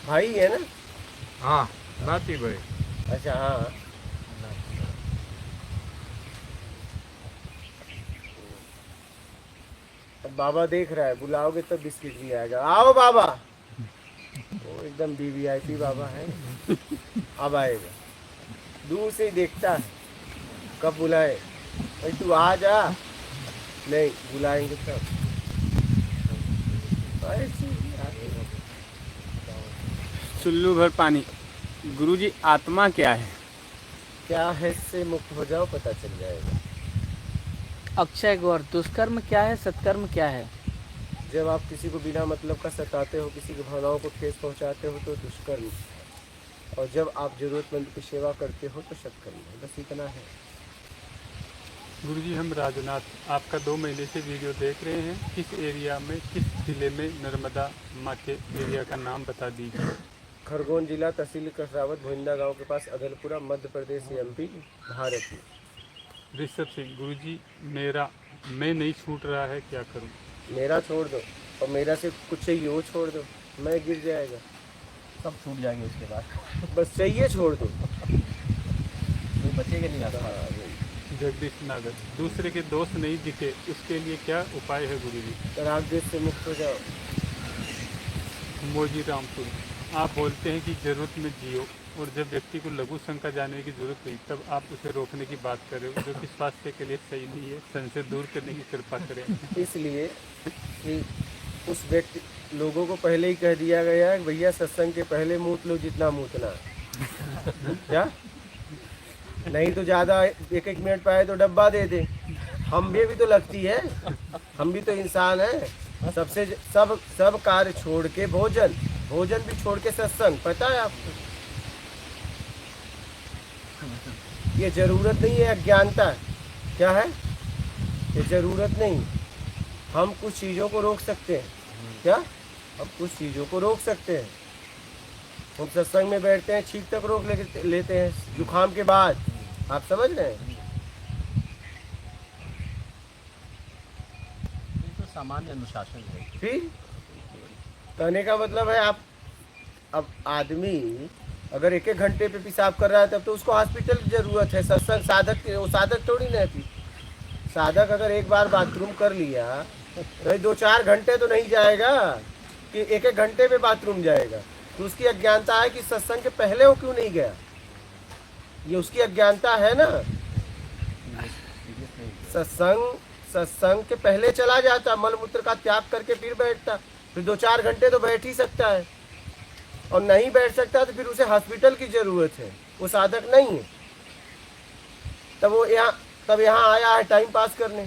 भाई है ना? हाँ, नाती भाई। अच्छा, हाँ, अब बाबा देख रहा है, बुलाओगे तब बिस्किट भी आएगा। आओ बाबा, वो एकदम वीवीआईपी बाबा है, अब आएगा। दूर से ही देखता है कब बुलाए, भाई तू आ जा, नहीं बुलाएंगे तब। ऐसे ही आगे। चुल्लू भर पानी। गुरुजी, आत्मा क्या है? क्या है से मुक्त हो जाओ, पता चल जाएगा। अक्षय गौर, दुष्कर्म क्या है, सत्कर्म क्या है? जब आप किसी को बिना मतलब का सताते हो, किसी की भावनाओं को ठेस पहुंचाते हो तो दुष्कर्म, और जब आप जरूरतमंद की सेवा करते हो तो सत्कर्म है, बस इतना है। गुरुजी, हम राजनाथ आपका 2 महीने से वीडियो देख रहे हैं। किस एरिया में, किस जिले में नर्मदा माँ के एरिया का नाम बता दीजिए। खरगोन जिला, तहसील कसरावत, भोइंदा गांव के पास, अदलपुरा, मध्य प्रदेश, एमपी, भारत में। ऋषभ सिंह, गुरुजी मैं नहीं छूट रहा है, क्या करूं? मेरा छोड़ दो, और मेरा से कुछ चाहिए वो छोड़ दो, मैं गिर जाएगा, सब छूट जाएंगे उसके बाद, बस चाहिए छोड़ दो। कोई बचेगा नहीं आता। हाँ, वही। जगदीश नागर, दूसरे के दोस्त नहीं दिखे, उसके लिए क्या उपाय है गुरुजी? राग देश से मुक्त हो जाओ। मोजी रामपुर, आप बोलते हैं कि ज़रूरत में जियो, और जब व्यक्ति को लघु शंका जानने की जरूरत हुई तब आप उसे रोकने की बात कर रहे हो, जो कि स्वास्थ्य के लिए सही नहीं है। संशय दूर करने की कृपा करें। इसलिए कि उस व्यक्ति, लोगों को पहले ही कह दिया गया है कि भैया सत्संग के पहले मूत लो जितना मूतना है। क्या नहीं तो ज़्यादा 1-1 मिनट पाए तो डब्बा दे दे। हम भी तो लगती है, हम भी तो इंसान हैं। सब कार्य छोड़ के भोजन भी छोड़ के सत्संग, पता है आपको? ये जरूरत नहीं है, अज्ञानता है। क्या है? ये जरूरत नहीं। हम कुछ चीज़ों को रोक सकते हैं। क्या? हम कुछ चीज़ों को रोक सकते हैं। हम सत्संग में बैठते हैं, छींक तक रोक लेते हैं जुकाम के बाद। आप समझ रहे हैं? ये तो सामान्य अनुशासन है। फिर कहने का मतलब है, आप अब आदमी अगर एक एक घंटे पे पेशाब कर रहा है तब तो उसको हॉस्पिटल की जरूरत है। सत्संग साधक वो साधक थोड़ी ना थी। साधक अगर एक बार बाथरूम कर लिया तो 2-4 घंटे तो नहीं जाएगा कि एक एक घंटे में बाथरूम जाएगा। तो उसकी अज्ञानता है कि सत्संग के पहले वो क्यों नहीं गया, ये उसकी अज्ञानता है ना। सत्संग के पहले चला जाता, मल मूत्र का त्याग करके फिर बैठता, फिर 2-4 घंटे तो बैठ ही सकता है। और नहीं बैठ सकता तो फिर उसे हॉस्पिटल की जरूरत है, वो साधक नहीं है। तब यहाँ आया है टाइम पास करने।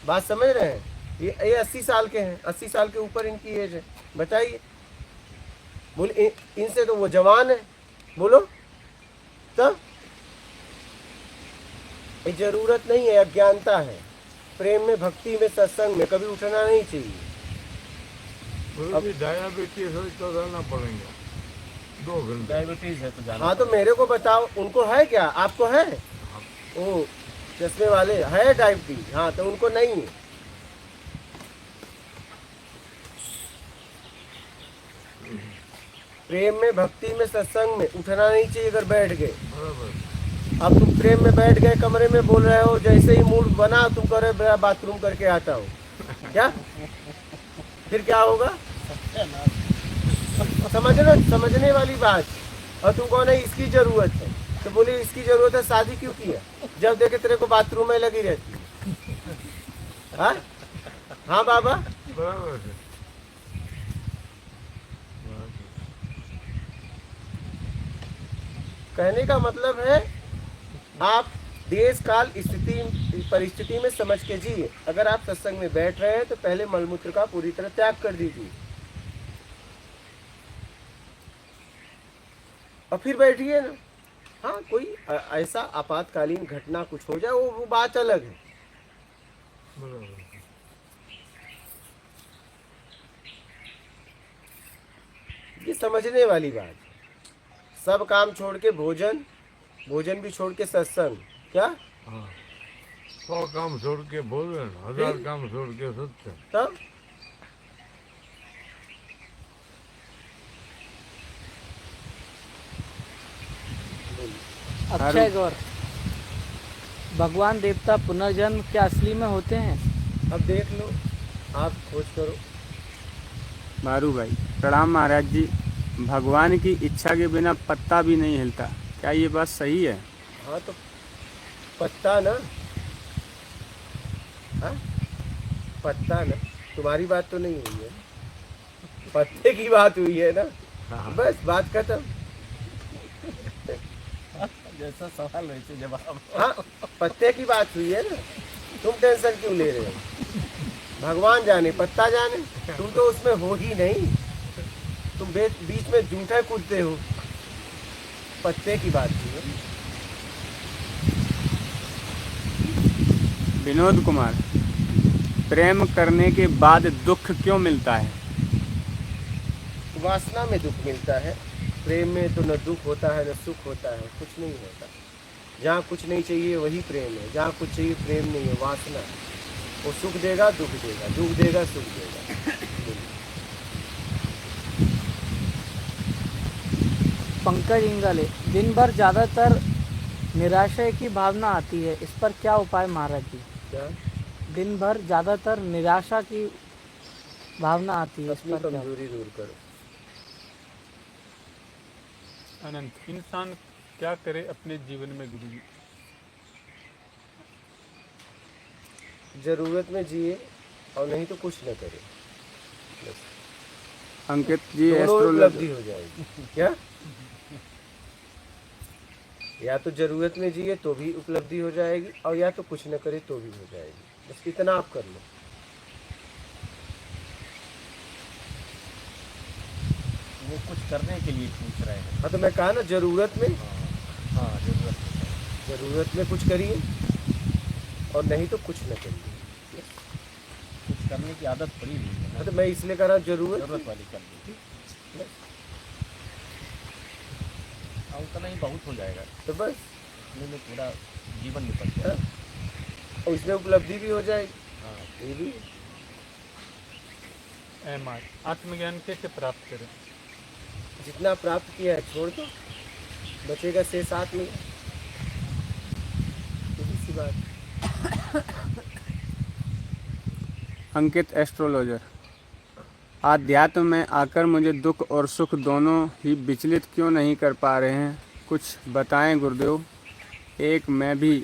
बात समझ रहे हैं? ये 80 साल के हैं, 80 साल के ऊपर इनकी एज है। बताइए, बोले इनसे तो वो जवान है, बोलो तब। ये जरूरत नहीं है, अज्ञानता है। प्रेम में, भक्ति में, सत्संग में कभी उठना नहीं चाहिए। अभी डायबिटीज हो तो रहना पड़ेगा 2 घंटे। डायबिटीज है तो जाना। हाँ तो मेरे को बताओ, उनको है क्या? आपको है? ओ चश्मे वाले है डायबिटीज? हाँ तो उनको नहीं है। प्रेम में, भक्ति में, सत्संग में उठना नहीं चाहिए अगर बैठ गए। बराबर। अब तुम प्रेम में बैठ गए, कमरे में बोल रहे हो, जैसे ही मूड बना तुम कह रहे हो बाथरूम करके आता हो, क्या फिर क्या होगा? समझने वाली बात। और तुम कहो नहीं इसकी जरूरत है, तो बोले इसकी जरूरत है, शादी क्यों किया जब देखे तेरे को बाथरूम में लगी रहती। हाँ हाँ बाबा, बराबर है। कहने का मतलब है आप देश काल स्थिति परिस्थिति में समझ के जिए। अगर आप सत्संग में बैठ रहे हैं तो पहले मलमूत्र का पूरी तरह त्याग कर दीजिए और फिर बैठिए ना। हाँ कोई ऐसा आपातकालीन घटना कुछ हो जाए वो बात अलग है। बराबर। ये समझने वाली बात है। सब काम छोड़ के भोजन भी छोड़ के सत्संग, क्या? हाँ, 100 काम छोड़ के भोजन, 1000 काम छोड़ के सत्संग। तब अक्षय गौर, भगवान देवता पुनर्जन्म क्या असली में होते हैं? अब देख लो, आप खोज करो। मारू भाई प्रणाम महाराज जी। भगवान की इच्छा के बिना पत्ता भी नहीं हिलता, क्या ये बात सही है? हाँ तो पत्ता ना, हाँ पत्ता ना, तुम्हारी बात तो नहीं हुई है, पत्ते की बात हुई है ना। बस बात खत्म। जैसा सवाल वैसे जवाब। हाँ पत्ते की बात हुई है ना, तुम टेंशन क्यों ले रहे हो? भगवान जाने पत्ता जाने, तुम तो उसमें हो ही नहीं। तुम बीच में जूठा कूदते हो। पत्ते की बात हुई है। विनोद कुमार, प्रेम करने के बाद दुख क्यों मिलता है? वासना में दुख मिलता है। प्रेम में तो न दुख होता है न सुख होता है, कुछ नहीं होता। जहाँ कुछ नहीं चाहिए वही प्रेम है, जहाँ कुछ चाहिए प्रेम नहीं है, वासना। वो सुख देगा दुख देगा, दुख देगा सुख देगा। पंकज इंगले, दिन भर ज़्यादातर निराशा की भावना आती है, इस पर क्या उपाय महाराज जी? क्या? दिन भर ज़्यादातर निराशा की भावना आती है, इस अपनी पर क्या? कमजोरी दूर करो। अनंत, इंसान क्या करे अपने जीवन में गुरु जी? जरूरत में जिए और नहीं तो कुछ न करे। बस। अंकित जी दोनों एस्ट्रोलॉजर, उपलब्धि हो जाएगी। क्या? या तो जरूरत में जिए तो भी उपलब्धि हो जाएगी और या तो कुछ न करे तो भी हो जाएगी। बस इतना आप कर लो। वो कुछ करने के लिए पूछ रहे हैं। हाँ तो मैं कहा ना, जरूरत में, हाँ जरूरत में कुछ करिए और नहीं तो कुछ न करिए। कुछ करने की आदत पड़ी हुई है ना, हाँ तो मैं इसलिए कह रहा हूँ जरूरत वाली कर ली। हाँ उतना ही बहुत हो जाएगा, तो बस इतने में पूरा जीवन निपट जाएगा। और इसमें उपलब्धि भी हो जाएगी। हाँ ये भी एम आत्मज्ञान कैसे प्राप्त करें? जितना प्राप्त किया है छोड़ दो, बचेगा से साथ में, सीधी सी बात। अंकित एस्ट्रोलॉजर, आध्यात्म में आकर मुझे दुख और सुख दोनों ही विचलित क्यों नहीं कर पा रहे हैं, कुछ बताएं गुरुदेव। एक मैं भी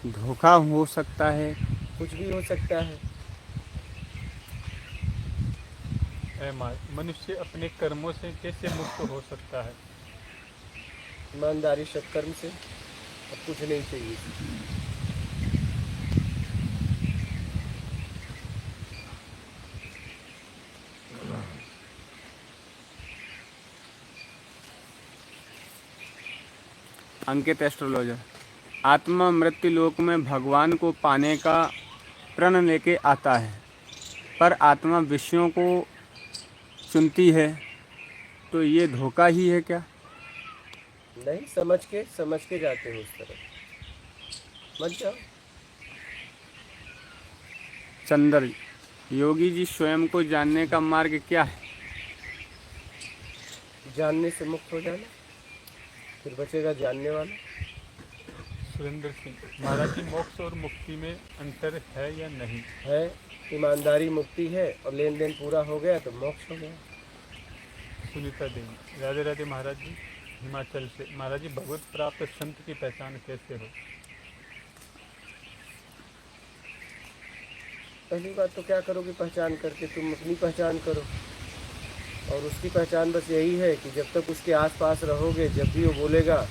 धोखा हो सकता है? कुछ भी हो सकता है। मनुष्य अपने कर्मों से कैसे मुक्त हो सकता है? ईमानदारी सत्कर्म से, अब कुछ नहीं चाहिए। अंकित एस्ट्रोलॉजर, आत्मा मृत्यु लोक में भगवान को पाने का प्रण लेके आता है, पर आत्मा विषयों को चुनती है, तो ये धोखा ही है क्या? नहीं, समझ के जाते हो उस तरफ, मत जाओ। चंदर, योगी जी स्वयं को जानने का मार्ग क्या है? जानने से मुक्त हो जाना, फिर बचेगा जानने वाला। सुरेंद्र सिंह, महाराज जी मोक्ष और मुक्ति में अंतर है या नहीं? है, ईमानदारी मुक्ति है, और लेन देन पूरा हो गया तो मोक्ष हो गया। सुनीता देवी, राधे राधे महाराज जी, हिमाचल से। महाराज जी, भगवत प्राप्त संत की पहचान कैसे हो? पहली बात तो क्या करोगे पहचान करके, तुम अपनी पहचान करो, और उसकी पहचान बस यही है कि जब तक उसके आसपास रहोगे, जब भी वो बोलेगा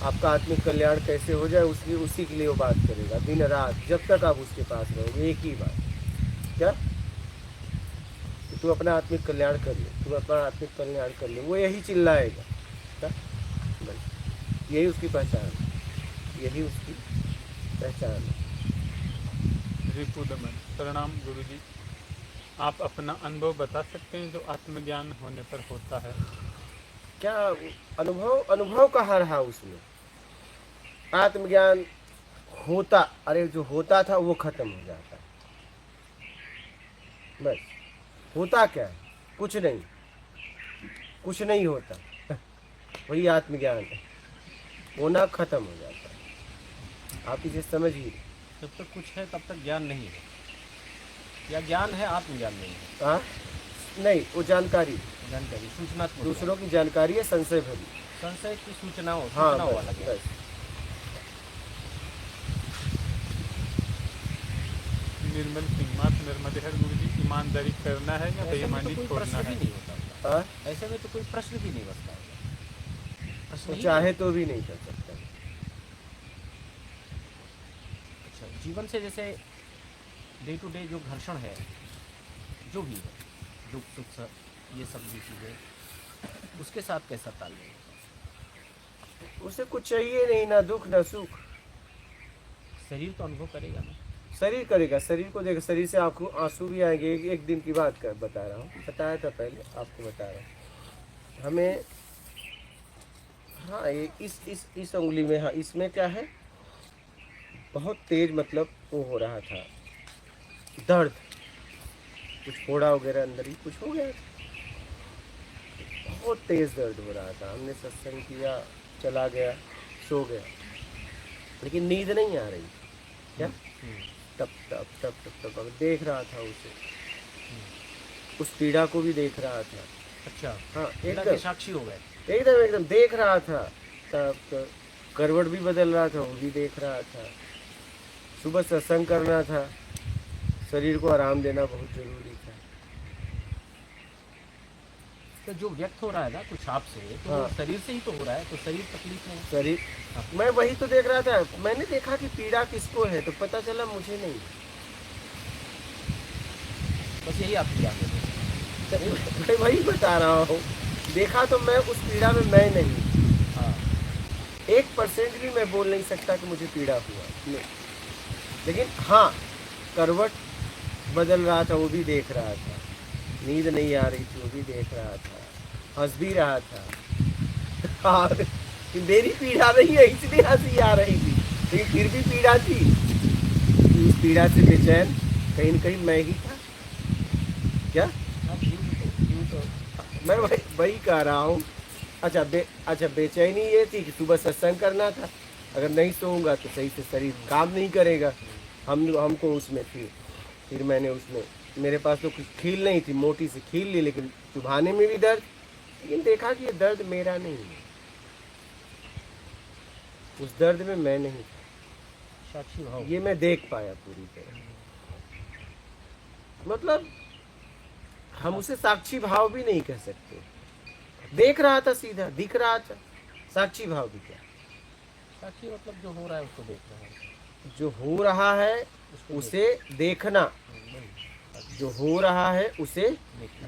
आपका आत्मिक कल्याण कैसे हो जाए, उसी के लिए वो बात करेगा दिन रात, जब तक आप उसके पास रहोगे। एक ही बात, क्या कि तू अपना आत्मिक कल्याण कर ले, तू अपना आत्मिक कल्याण कर ले, वो यही चिल्लाएगा। क्या? बस यही उसकी पहचान, यही उसकी पहचान है। रिपु दमन, प्रणाम गुरु जी, आप अपना अनुभव बता सकते हैं जो आत्मज्ञान होने पर होता है? क्या अनुभव कहाँ रहा उसमें? आत्मज्ञान होता, अरे जो होता था वो खत्म हो जाता, बस। होता क्या है? कुछ नहीं होता, वही आत्मज्ञान है। होना खत्म हो जाता है, आप इसे समझिए। जब तक कुछ है तब तक ज्ञान नहीं है, या ज्ञान है आत्मज्ञान नहीं है। हाँ, नहीं, वो जानकारी सूचनात्मक, दूसरों की जानकारी है, संशय भरी। संशय की सूचनाओं हाँ, वाला ज्ञान। बस। निर्मल सिंह, मात नर्मदेहर, गुरु जी, ईमानदारी करना है या बेईमानी कोई छोड़ना प्रश्न भी है? नहीं होता, हाँ, ऐसे में तो कोई प्रश्न भी नहीं बचता है। प्रश्न वो ही चाहे तो भी नहीं कर सकता। अच्छा, जीवन से जैसे डे टू डे जो घर्षण है, जो भी है, दुख सुख ये सब भी चीज़ें, उसके साथ कैसा तालमेल होता उसे कुछ चाहिए नहीं, ना दुख ना सुख। है? शरीर तो अनुभव करेगा ना। शरीर करेगा, शरीर को देगा, शरीर से आपको आंसू भी आएंगे। एक दिन की बात कर बता रहा हूँ, बताया था पहले, आपको बता रहा हूँ। हमें, हाँ, ये इस उंगली में, हाँ, इसमें क्या है, बहुत तेज, मतलब वो हो रहा था दर्द, कुछ फोड़ा वगैरह अंदर ही कुछ हो गया, बहुत तेज दर्द हो रहा था। हमने सत्संग किया, चला गया, सो गया, लेकिन नींद नहीं आ रही। क्या? तब अब देख रहा था उसे, उस पीड़ा को भी देख रहा था। अच्छा, हाँ, पीड़ा के एकदम साक्षी हो गए। एकदम देख रहा था। तब करवट भी बदल रहा था, वो भी देख रहा था। सुबह सत्संग करना था, शरीर को आराम देना बहुत जरूरी था। तो जो व्यक्त हो रहा है ना कुछ आपसे, तो हाँ। शरीर से ही तो हो रहा है, तो शरीर तकलीफ में है। शरीर, मैं वही तो देख रहा था। मैंने देखा कि पीड़ा किसको है, तो पता चला मुझे नहीं। बस यही आपकी बात है। मैं वही बता रहा हूँ, देखा तो मैं उस पीड़ा में मैं नहीं। हाँ, 1% भी मैं बोल नहीं सकता कि मुझे पीड़ा हुआ, नहीं। लेकिन हाँ, करवट बदल रहा था, वो भी देख रहा था। नींद नहीं आ रही थी, वो भी देख रहा था। हंस भी रहा था। और मेरी पीड़ा नहीं है इसलिए हंसी आ रही थी, लेकिन फिर भी पीड़ा थी। उस पीड़ा से बेचैन कहीं न कहीं मैं ही था। क्या? जीव तो मैं वही कह रहा हूँ। अच्छा बेचैनी ये थी कि सुबह सत्संग करना था, अगर नहीं सोऊंगा तो सही से शरीर काम नहीं करेगा। हमको उसमें फिर मैंने उसमें, मेरे पास तो कुछ खील नहीं थी, मोटी सी खील ली, लेकिन चुभाने में भी दर्द, लेकिन देखा कि ये दर्द मेरा नहीं है, उस दर्द में मैं नहीं था। साक्षी भाव। ये मैं देख पाया पूरी तरह। मतलब हम उसे साक्षी भाव भी नहीं कह सकते, देख रहा था, सीधा दिख रहा था। साक्षी भाव भी क्या, साक्षी मतलब जो हो रहा है उसको देख रहा है। जो हो रहा है उसे देखना, जो हो रहा है उसे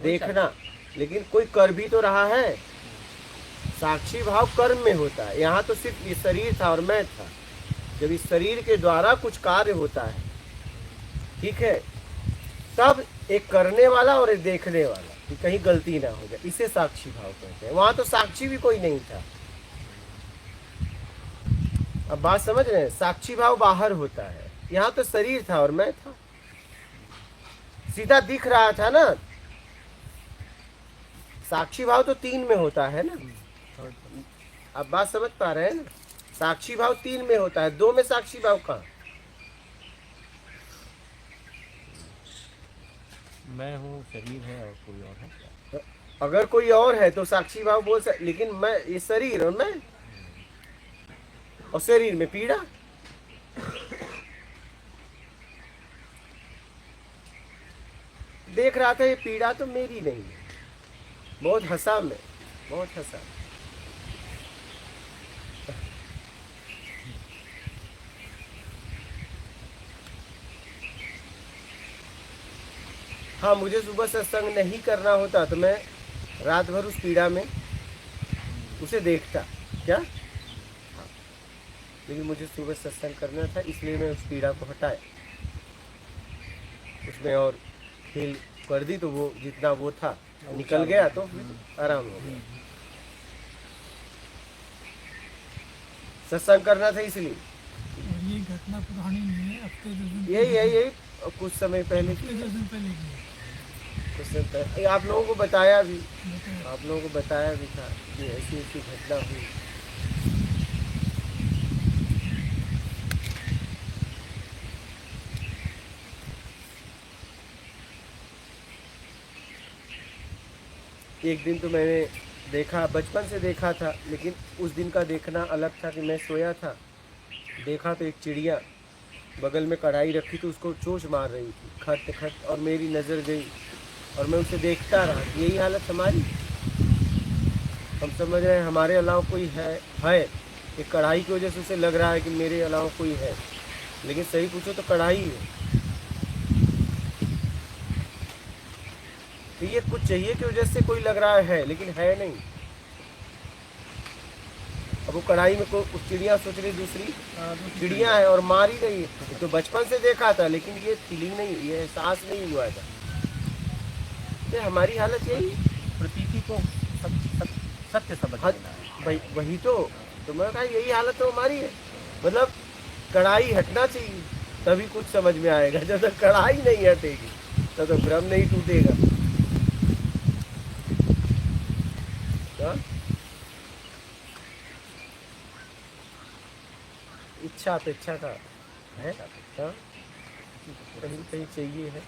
देखना, लेकिन कोई कर भी तो रहा है। साक्षी भाव कर्म में होता है, यहाँ तो सिर्फ ये शरीर था और मैं था। जब इस शरीर के द्वारा कुछ कार्य होता है, ठीक है, तब एक करने वाला और एक देखने वाला कि कहीं गलती ना हो जाए, इसे साक्षी भाव कहते हैं। वहां तो साक्षी भी कोई नहीं था। अब बात समझ रहे हैं, साक्षी भाव बाहर होता है, यहाँ तो शरीर था और मैं था, सीधा दिख रहा था ना। साक्षी भाव तो 3 में होता है ना, अब बात समझ पा रहे हैं ना। साक्षी भाव 3 में होता है, 2 में साक्षी भाव कहाँ। मैं हूँ, शरीर है और कोई और है। अगर कोई और है तो साक्षी भाव बोल सकते, लेकिन मैं, ये शरीर और मैं, और शरीर में पीड़ा। देख रहा था ये पीड़ा तो मेरी नहीं है। बहुत हंसा मैं, बहुत हंसा। हाँ, मुझे सुबह सत्संग नहीं करना होता तो मैं रात भर उस पीड़ा में उसे देखता क्या। हाँ, लेकिन मुझे सुबह सत्संग करना था, इसलिए मैं उस पीड़ा को हटाया, उसमें और खेल कर दी, तो वो जितना वो था निकल गया, तो फिर आराम हो गया। सत्संग करना था इसलिए। ये घटना पुरानी नहीं है, हफ्ते 2 दिन यही कुछ समय पहले की, 2 दिन पहले की है। कुछ समय पहले आप लोगों को बताया भी, आप लोगों को बताया भी था कि ऐसी ऐसी घटना हुई। एक दिन तो मैंने देखा, बचपन से देखा था, लेकिन उस दिन का देखना अलग था कि मैं सोया था, देखा तो एक चिड़िया बगल में कढ़ाई रखी तो उसको चोंच मार रही थी, खट खट, और मेरी नज़र गई और मैं उसे देखता रहा। यही हालत हमारी, हम समझ रहे हैं हमारे अलावा कोई है, एक कढ़ाई की वजह से उसे लग रहा है कि मेरे अलावा कोई है, लेकिन सही पूछो तो कढ़ाई है। तो ये कुछ चाहिए की वजह से कोई लग रहा है, लेकिन है नहीं। अब वो कढ़ाई में कोई चिड़िया सोच रही दूसरी चिड़िया है और मार ही रही है। तो बचपन से देखा था, लेकिन ये फीलिंग नहीं, ये एहसास नहीं हुआ था। तो हमारी हालत यही, प्रतीति को सत्य समझ लेना है। वही तो मैं कहा यही हालत तो हमारी है। मतलब कढ़ाई हटना चाहिए तभी कुछ समझ में आएगा, जब तक कढ़ाई नहीं हटेगी तब तक भ्रम नहीं टूटेगा। इच्छा अपेक्षा का है, कहीं कहीं चाहिए है।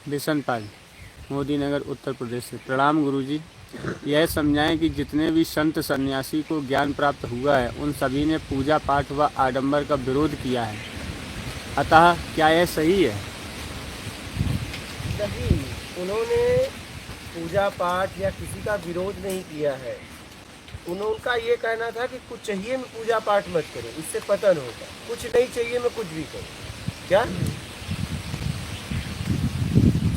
बिशन पाल, मोदी नगर, उत्तर प्रदेश से। प्रणाम गुरुजी। यह समझाएं कि जितने भी संत सन्यासी को ज्ञान प्राप्त हुआ है उन सभी ने पूजा पाठ व आडंबर का विरोध किया है, अतः क्या यह सही है? नहीं, उन्होंने पूजा पाठ या किसी का विरोध नहीं किया है। उनका ये कहना था कि कुछ चाहिए मैं पूजा पाठ मत करो, इससे पतन होगा, कुछ नहीं चाहिए मैं कुछ भी करूँ। क्या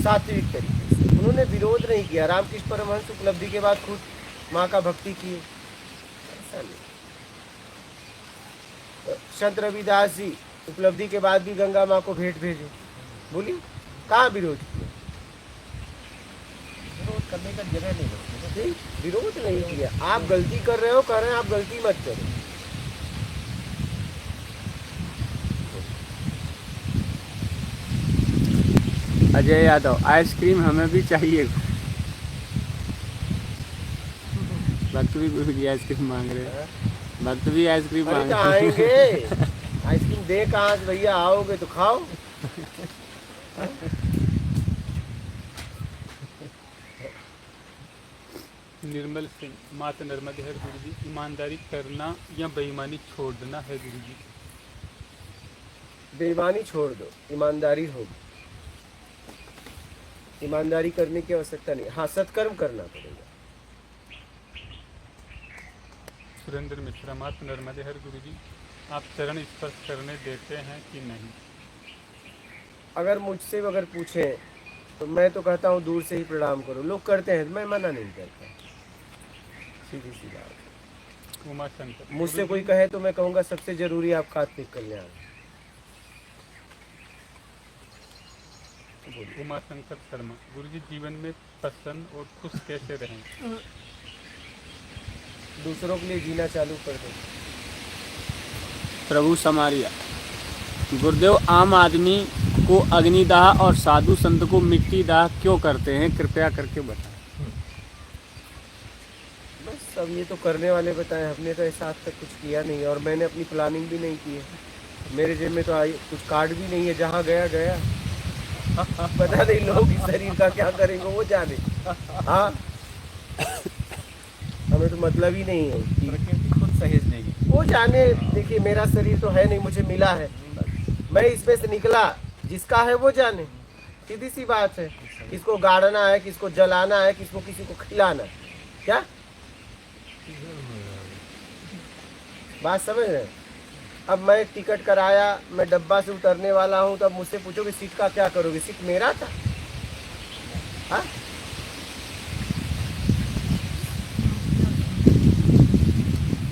सात्विक तरीके से उन्होंने विरोध नहीं किया। रामकृष्ण परमहंस उपलब्धि के बाद खुद माँ का भक्ति किए, ऐसा नहीं। संत रविदास जी उपलब्धि के बाद भी गंगा माँ को भेंट भेजे, बोलिए कहाँ विरोध किया? करने का जगह नहीं होती ना। नहीं, विरोध नहीं किया। आप गलती कर रहे हो, कह रहे हैं आप गलती मत करो। अजय यादव, आइसक्रीम हमें भी चाहिए। भक्त भी गुरु जी आइसक्रीम मांग रहे हैं, भक्त भी आइसक्रीम अरे मांग तो रहे हैं। आएंगे, आइसक्रीम दे कहाँ से भैया, आओगे तो खाओ। निर्मल सिंह, माता नर्मदे हर गुरु जी, ईमानदारी करना या बेईमानी छोड़ना है गुरु जी। बेईमानी छोड़ दो, ईमानदारी होगी। ईमानदारी करने की आवश्यकता नहीं, हाँ सत्कर्म करना पड़ेगा। सुरेंद्र मिश्रा, माता नर्मदे हर गुरु जी, आप चरण स्पर्श करने देते हैं कि नहीं? अगर मुझसे अगर पूछें तो मैं तो कहता हूँ दूर से ही प्रणाम करो। लोग करते हैं, मैं मना नहीं करता, सीधी सी बात। उमा शंकर, मुझसे कोई कहे तो मैं कहूँगा सबसे जरूरी आपका आत्मिक कल्याण। उमा शंकर शर्मा, गुरु जी जीवन में प्रसन्न और खुश कैसे रहें? दूसरों के लिए जीना चालू कर दो। प्रभु समारिया, गुरुदेव आम आदमी को अग्निदाह और साधु संत को मिट्टी दाह क्यों करते हैं, कृपया करके बताएं। बस अब ये तो करने वाले बताएं, हमने तो ऐसा आज तक कुछ किया नहीं और मैंने अपनी प्लानिंग भी नहीं की है। मेरे जेब में तो कुछ कार्ड भी नहीं है, जहाँ गया गया। पता नहीं लोग इस शरीर का क्या करेंगे वो जाने। हाँ, हमें तो मतलब ही नहीं है कि प्रकृति खुद सहेज देगी। वो जाने। देखिए मेरा शरीर तो है नहीं, मुझे मिला है, मैं इसमें से निकला, जिसका है वो जाने। सीधी सी बात है, किसको गाड़ना है, किसको जलाना है, किसको किसी को खिलाना है, क्या बात समझ रहे हैं? अब मैं टिकट कराया, मैं डब्बा से उतरने वाला हूँ, तब मुझसे पूछोगे सीट का क्या करोगे? सीट मेरा था। हाँ,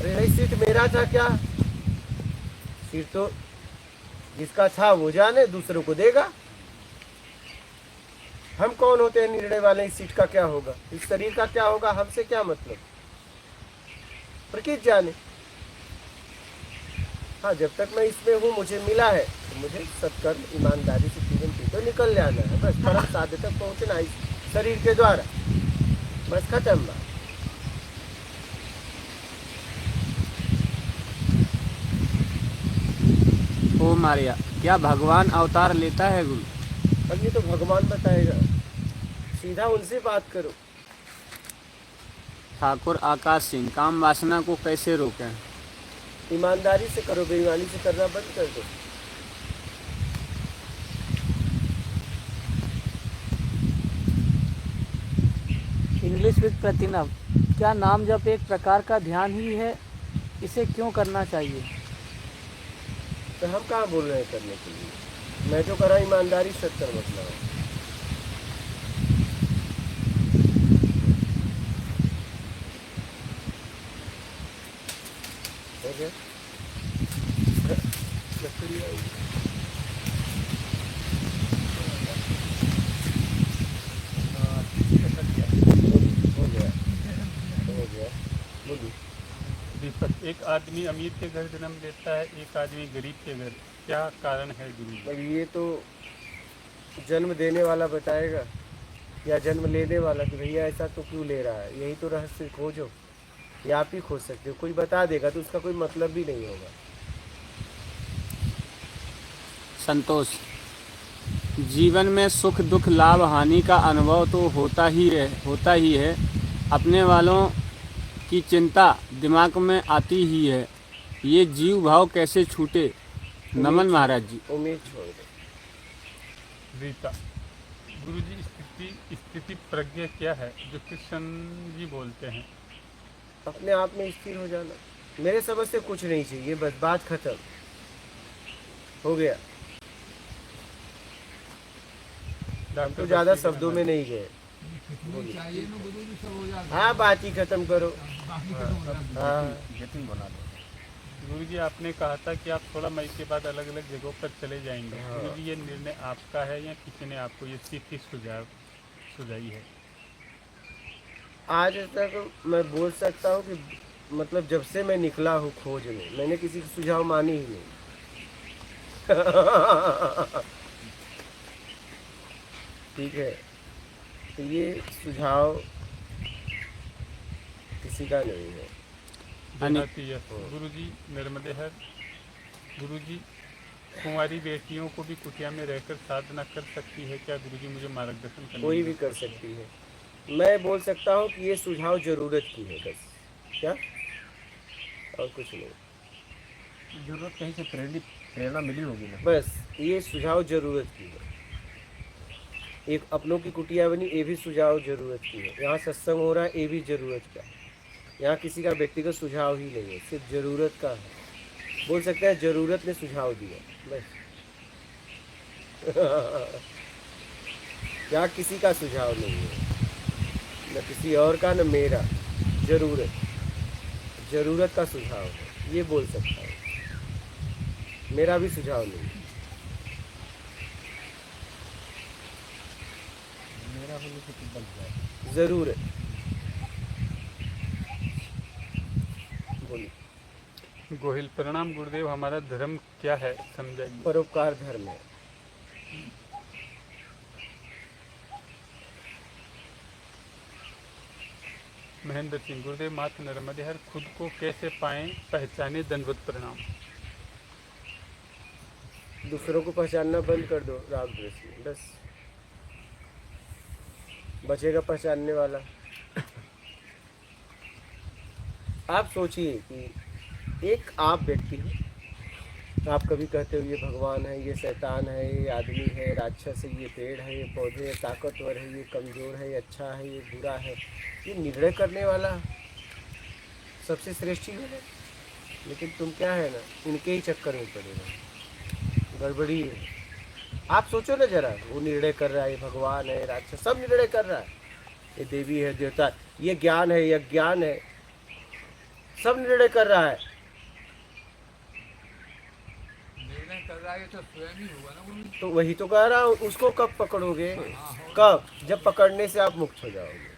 अरे नहीं, सीट मेरा था क्या? सीट तो जिसका था वो जाने, दूसरों को देगा। हम कौन होते हैं निर्णय वाले? इस सीट का क्या होगा, इस शरीर का क्या होगा, हमसे क्या मतलब? प्रकृति जाने। हाँ, जब तक मैं इसमें हूँ, मुझे मिला है, तो मुझे सत्कर्म ईमानदारी से जीवन जीते निकल जाना है। बस परम साध्य तक पहुँचना इस शरीर के द्वारा, बस खत्म बात। ओ मारिया, क्या भगवान अवतार लेता है गुरु? अब ये तो भगवान बताएगा, सीधा उनसे बात करो। ठाकुर आकाश सिंह, काम वासना को कैसे रोकें? ईमानदारी से करो, बेईमानी से करना बंद कर दो। इंग्लिश विद प्रतिनव, क्या नाम जप एक प्रकार का ध्यान ही है, इसे क्यों करना चाहिए? तो हम कहाँ बोल रहे हैं करने के लिए? मैं जो करा ईमानदारी से कर मतलब है। हो गया? हो गया, हो गया, बोलिए। दीपक, एक आदमी अमीर के घर जन्म लेता है, एक आदमी गरीब के घर, क्या कारण है गुरु जी? अब ये तो जन्म देने वाला बताएगा या जन्म लेने वाला कि भैया ऐसा तो क्यों ले रहा है। यही तो रहस्य खोजो, या आप ही खोज सकते हो। कोई बता देगा तो उसका कोई मतलब भी नहीं होगा। संतोष, जीवन में सुख दुख लाभ हानि का अनुभव तो होता ही है। अपने वालों की चिंता दिमाग में आती ही है, ये जीव भाव कैसे छूटे? नमन महाराज जी। उम्मीद छोड़ दो। रीता, गुरु जी स्थिति प्रज्ञा क्या है जो कृष्ण जी बोलते हैं? अपने आप में स्थिर हो जाना। मेरे समझ से कुछ नहीं चाहिए, बस बात खत्म हो गया। हम तो ज्यादा शब्दों में नहीं गए। चाहिए ना गुरु जी, सब हो जाता हाँ, बात ही खत्म करो। बाकी खत्म हो जाता है। हाँ, जतिन बना दो। गुरु जी आपने कहा था कि आप 16 मई के बाद अलग अलग जगहों पर चले जाएंगे। हाँ। गुरु जी ये निर्णय आपका है या किसी ने आपको ये सीखी सुझाई है? आज तक मैं बोल सकता हूँ कि मतलब जब से मैं निकला हूँ खोज में, मैंने किसी की सुझाव मानी ही नहीं। ठीक है, तो ये सुझाव किसी का नहीं है। गुरु जी नर्मदे हर गुरु जी, कुंवारी बेटियों को भी कुटिया में रहकर साधना कर सकती है क्या? गुरु जी मुझे मार्गदर्शन करना। कोई भी कर सकती है। मैं बोल सकता हूँ कि ये सुझाव जरूरत की है बस, क्या और कुछ नहीं। जरूरत कहीं से प्रेरणा मिली होगी ना। बस ये सुझाव जरूरत की है। एक अपनों की कुटिया बनी, ये भी सुझाव जरूरत की है। यहाँ सत्संग हो रहा है, ये भी जरूरत का है। यहाँ किसी का व्यक्तिगत सुझाव ही नहीं है, सिर्फ जरूरत का है। बोल सकते हैं जरूरत ने सुझाव दिया बस। यहाँ किसी का सुझाव नहीं है, न किसी और का न मेरा। जरूरत का सुझाव है, ये बोल सकता हूँ। मेरा भी सुझाव नहीं है। मेरा होने से तो बन जाए। जरूरत। बोलिए। गोहिल प्रणाम गुरुदेव, हमारा धर्म क्या है समझाइए। परोपकार धर्म है। महेंद्र सिंह, गुरुदेव मात नर्मदे हर, खुद को कैसे पाएं पहचाने? दंडवत प्रणाम। दूसरों को पहचानना बंद कर दो राग द्वेष में, बस बचेगा पहचानने वाला। आप सोचिए कि एक आप व्यक्ति हैं, आप कभी कहते हो ये भगवान है, ये शैतान है, ये आदमी है, राक्षस है, ये पेड़ है, ये पौधे है, ताकतवर है, ये कमज़ोर है, ये अच्छा है, ये बुरा है। ये निर्णय करने वाला सबसे श्रेष्ठ ही है। लेकिन तुम क्या है ना, इनके ही चक्कर में पड़े रहो, गड़बड़ी है। आप सोचो ना जरा, वो निर्णय कर रहा है, ये भगवान है, राक्षस, सब निर्णय कर रहा है। ये देवी है, देवता, ये ज्ञान है, ये अज्ञान है, सब निर्णय कर रहा है। निर्णय कर रहा है तो स्वयं ही होगा ना। तो वही तो कह रहा हूँ, उसको कब पकड़ोगे? कब? जब पकड़ने से आप मुक्त हो जाओगे।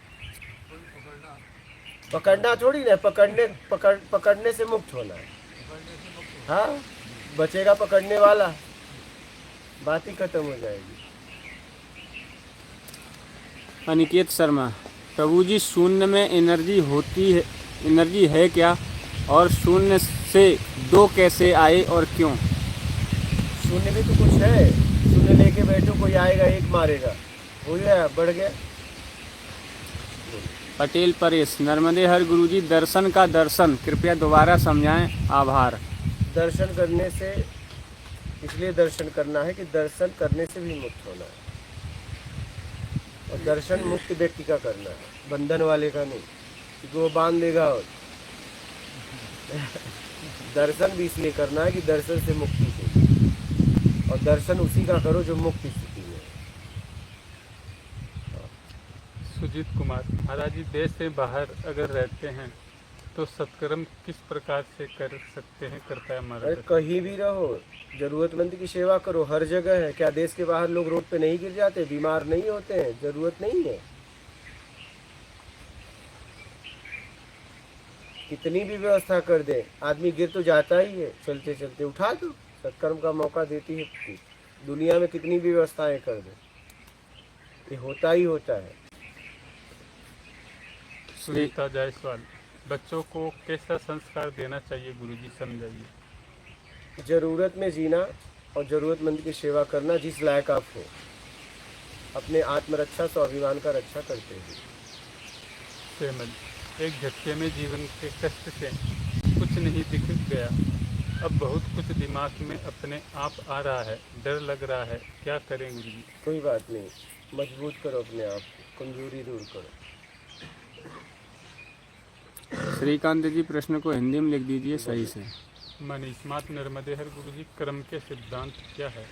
पकड़ना थोड़ी ना, पकड़ने से मुक्त होना है। हाँ, बचेगा पकड़ने वाला, बात ही खत्म हो जाएगी। अनिकेत शर्मा, प्रभु जी शून्य में एनर्जी है क्या? और शून्य से 2 कैसे आए और क्यों? शून्य भी तो कुछ है। शून्य लेके बैठो, कोई आएगा एक मारेगा, हो गया, बढ़ गया। पटेल परेश, नर्मदे हर गुरुजी, दर्शन का दर्शन कृपया दोबारा समझाएं, आभार। दर्शन करने से इसलिए दर्शन करना है कि दर्शन करने से भी मुक्त होना है। और दर्शन मुक्त व्यक्ति का करना है, बंधन वाले का नहीं, क्योंकि वो बांध देगा। और दर्शन भी इसलिए करना है कि दर्शन से मुक्ति से, और दर्शन उसी का करो जो मुक्त स्थिति में है। सुजीत कुमार, महाराज जी देश से बाहर अगर रहते हैं तो सत्कर्म किस प्रकार से कर सकते हैं? करता है हमारा। अरे कहीं भी रहो, जरूरतमंद की सेवा करो, हर जगह है। क्या देश के बाहर लोग रोड पे नहीं गिर जाते, बीमार नहीं होते हैं? जरूरत नहीं है। कितनी भी व्यवस्था कर दे, आदमी गिर तो जाता ही है, चलते चलते उठा दो। सत्कर्म का मौका देती है दुनिया में, कितनी भी व्यवस्थाएं कर दे, ये होता ही होता है। सुनीता जायसवाल, बच्चों को कैसा संस्कार देना चाहिए गुरुजी समझाइए। ज़रूरत में जीना और ज़रूरतमंद की सेवा करना, जिस लायक आप हो। अपने आत्मरक्षा, स्वाभिमान का रक्षा करते हैं। सेमल, एक झटके में जीवन के कष्ट से कुछ नहीं दिख गया, अब बहुत कुछ दिमाग में अपने आप आ रहा है, डर लग रहा है, क्या करें गुरुजी? कोई बात नहीं, मजबूत करो अपने आप को, कमजोरी दूर करो। श्रीकांत जी, प्रश्न को हिंदी में लिख दीजिए सही से। मनीष, मात नर्मदे हर गुरुजी, कर्म के सिद्धांत क्या है?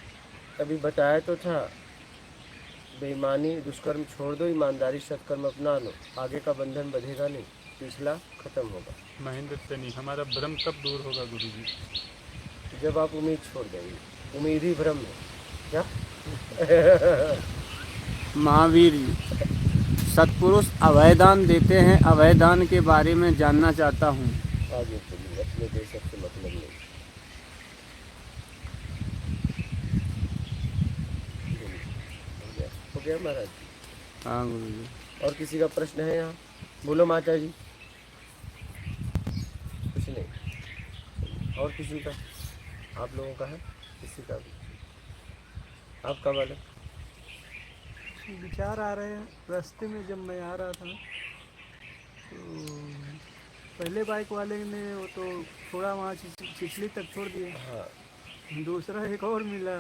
अभी बताया तो था, बेईमानी दुष्कर्म छोड़ दो, ईमानदारी सत्कर्म अपना लो, आगे का बंधन बंधेगा नहीं, पिछला खत्म होगा। महेंद्र सैनी, हमारा भ्रम कब दूर होगा गुरुजी? जब आप उम्मीद छोड़ देंगे, उम्मीद ही भ्रम है क्या? महावीर जी, सतपुरुष अभयदान देते हैं, अभयदान के बारे में जानना चाहता हूँ। आगे चलिए, अपने देशक से मतलब नहीं। हो गया महाराज? हाँ गुरु जी। और किसी का प्रश्न है यहाँ? बोलो माता जी। कुछ नहीं। और किसी का? आप लोगों का है? किसी का भी? आपका वाला? विचार आ रहे हैं रास्ते में जब मैं आ रहा था तो पहले बाइक वाले ने वो तो थोड़ा वहाँ चिचली तक छोड़ दिए। हाँ। दूसरा एक और मिला,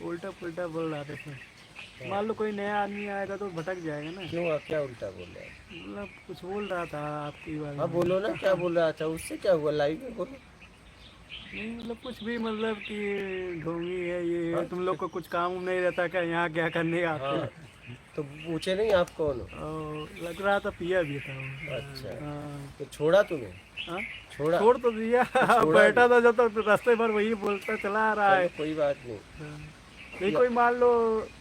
उल्टा पुल्टा बोल रहा था इसमें। मान लो कोई नया आदमी आएगा तो भटक जाएगा ना। क्यों? आप क्या उल्टा बोल रहे हैं? मतलब कुछ बोल रहा था आपकी बारे हाँ में। बोलो ना, क्या बोल रहा था? उससे क्या हुआ? लाइव में बोलो। नहीं मतलब कुछ भी, मतलब कि ढोंगी है ये हाँ? तुम लोग को कुछ काम नहीं रहता क्या, यहाँ क्या करने आते हाँ। हो? तो पूछे नहीं आप कौन हो? और लग रहा था पिया भी था वो। अच्छा। हाँ। तो छोड़ा तुम्हें? हाँ? छोड़ा? छोड़ तो दिया। छोड़ा बैठा था जब तक रास्ते भर वही बोलता चला आ रहा है। कोई बात नहीं। नहीं कोई मान लो।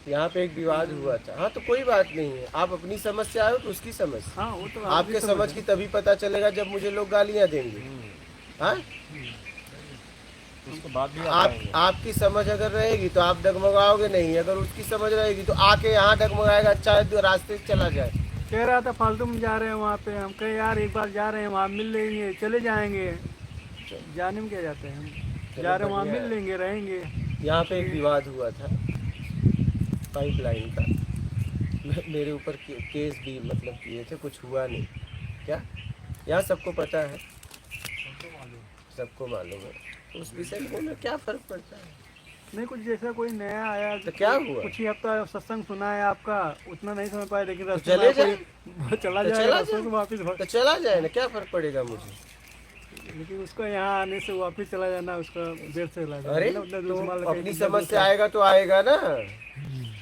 यहाँ पे एक विवाद हुआ था। हाँ तो कोई बात नहीं है, आप अपनी समझ से आए हो तो उसकी समझ से। हाँ वो तो आपके समझ की तभी पता चलेगा जब मुझे लोग गालियाँ देंगे। हाँ? उसके बाद भी आपकी समझ अगर रहेगी तो आप डगमगाओगे नहीं, अगर उसकी समझ रहेगी तो आके यहाँ डगमगाएगा। अच्छा है तो रास्ते से चला जाए। कह रहा था फालतू में जा रहे हैं वहाँ पे। हम कहे यार एक बार जा रहे हैं वहाँ मिल लेंगे, चले जाएंगे। जाने में क्या जाते हैं, हम जा रहे हैं वहाँ मिल लेंगे, रहेंगे। यहाँ पे एक विवाद हुआ था पाइपलाइन का। मेरे ऊपर केस भी मतलब किए थे, कुछ हुआ नहीं। क्या यहाँ सबको पता है, सबको मालूम है। तो उस विषय में बोलना क्या फर्क पड़ता है? नहीं कुछ जैसा कोई नया आया तो क्या हुआ? कुछ ही हफ्ता सत्संग सुना है आपका, उतना नहीं समझ पाए, लेकिन रास्ते चले में जाए। कोई चला तो जाए चला रास्ते जाए। से वापिस तो चला जाए ना, क्या फर्क पड़ेगा मुझे? लेकिन उसको यहाँ आने से वापिस चला जाना, उसका देर से चला अरे जाना। तो अपनी समझ से आएगा तो आएगा ना।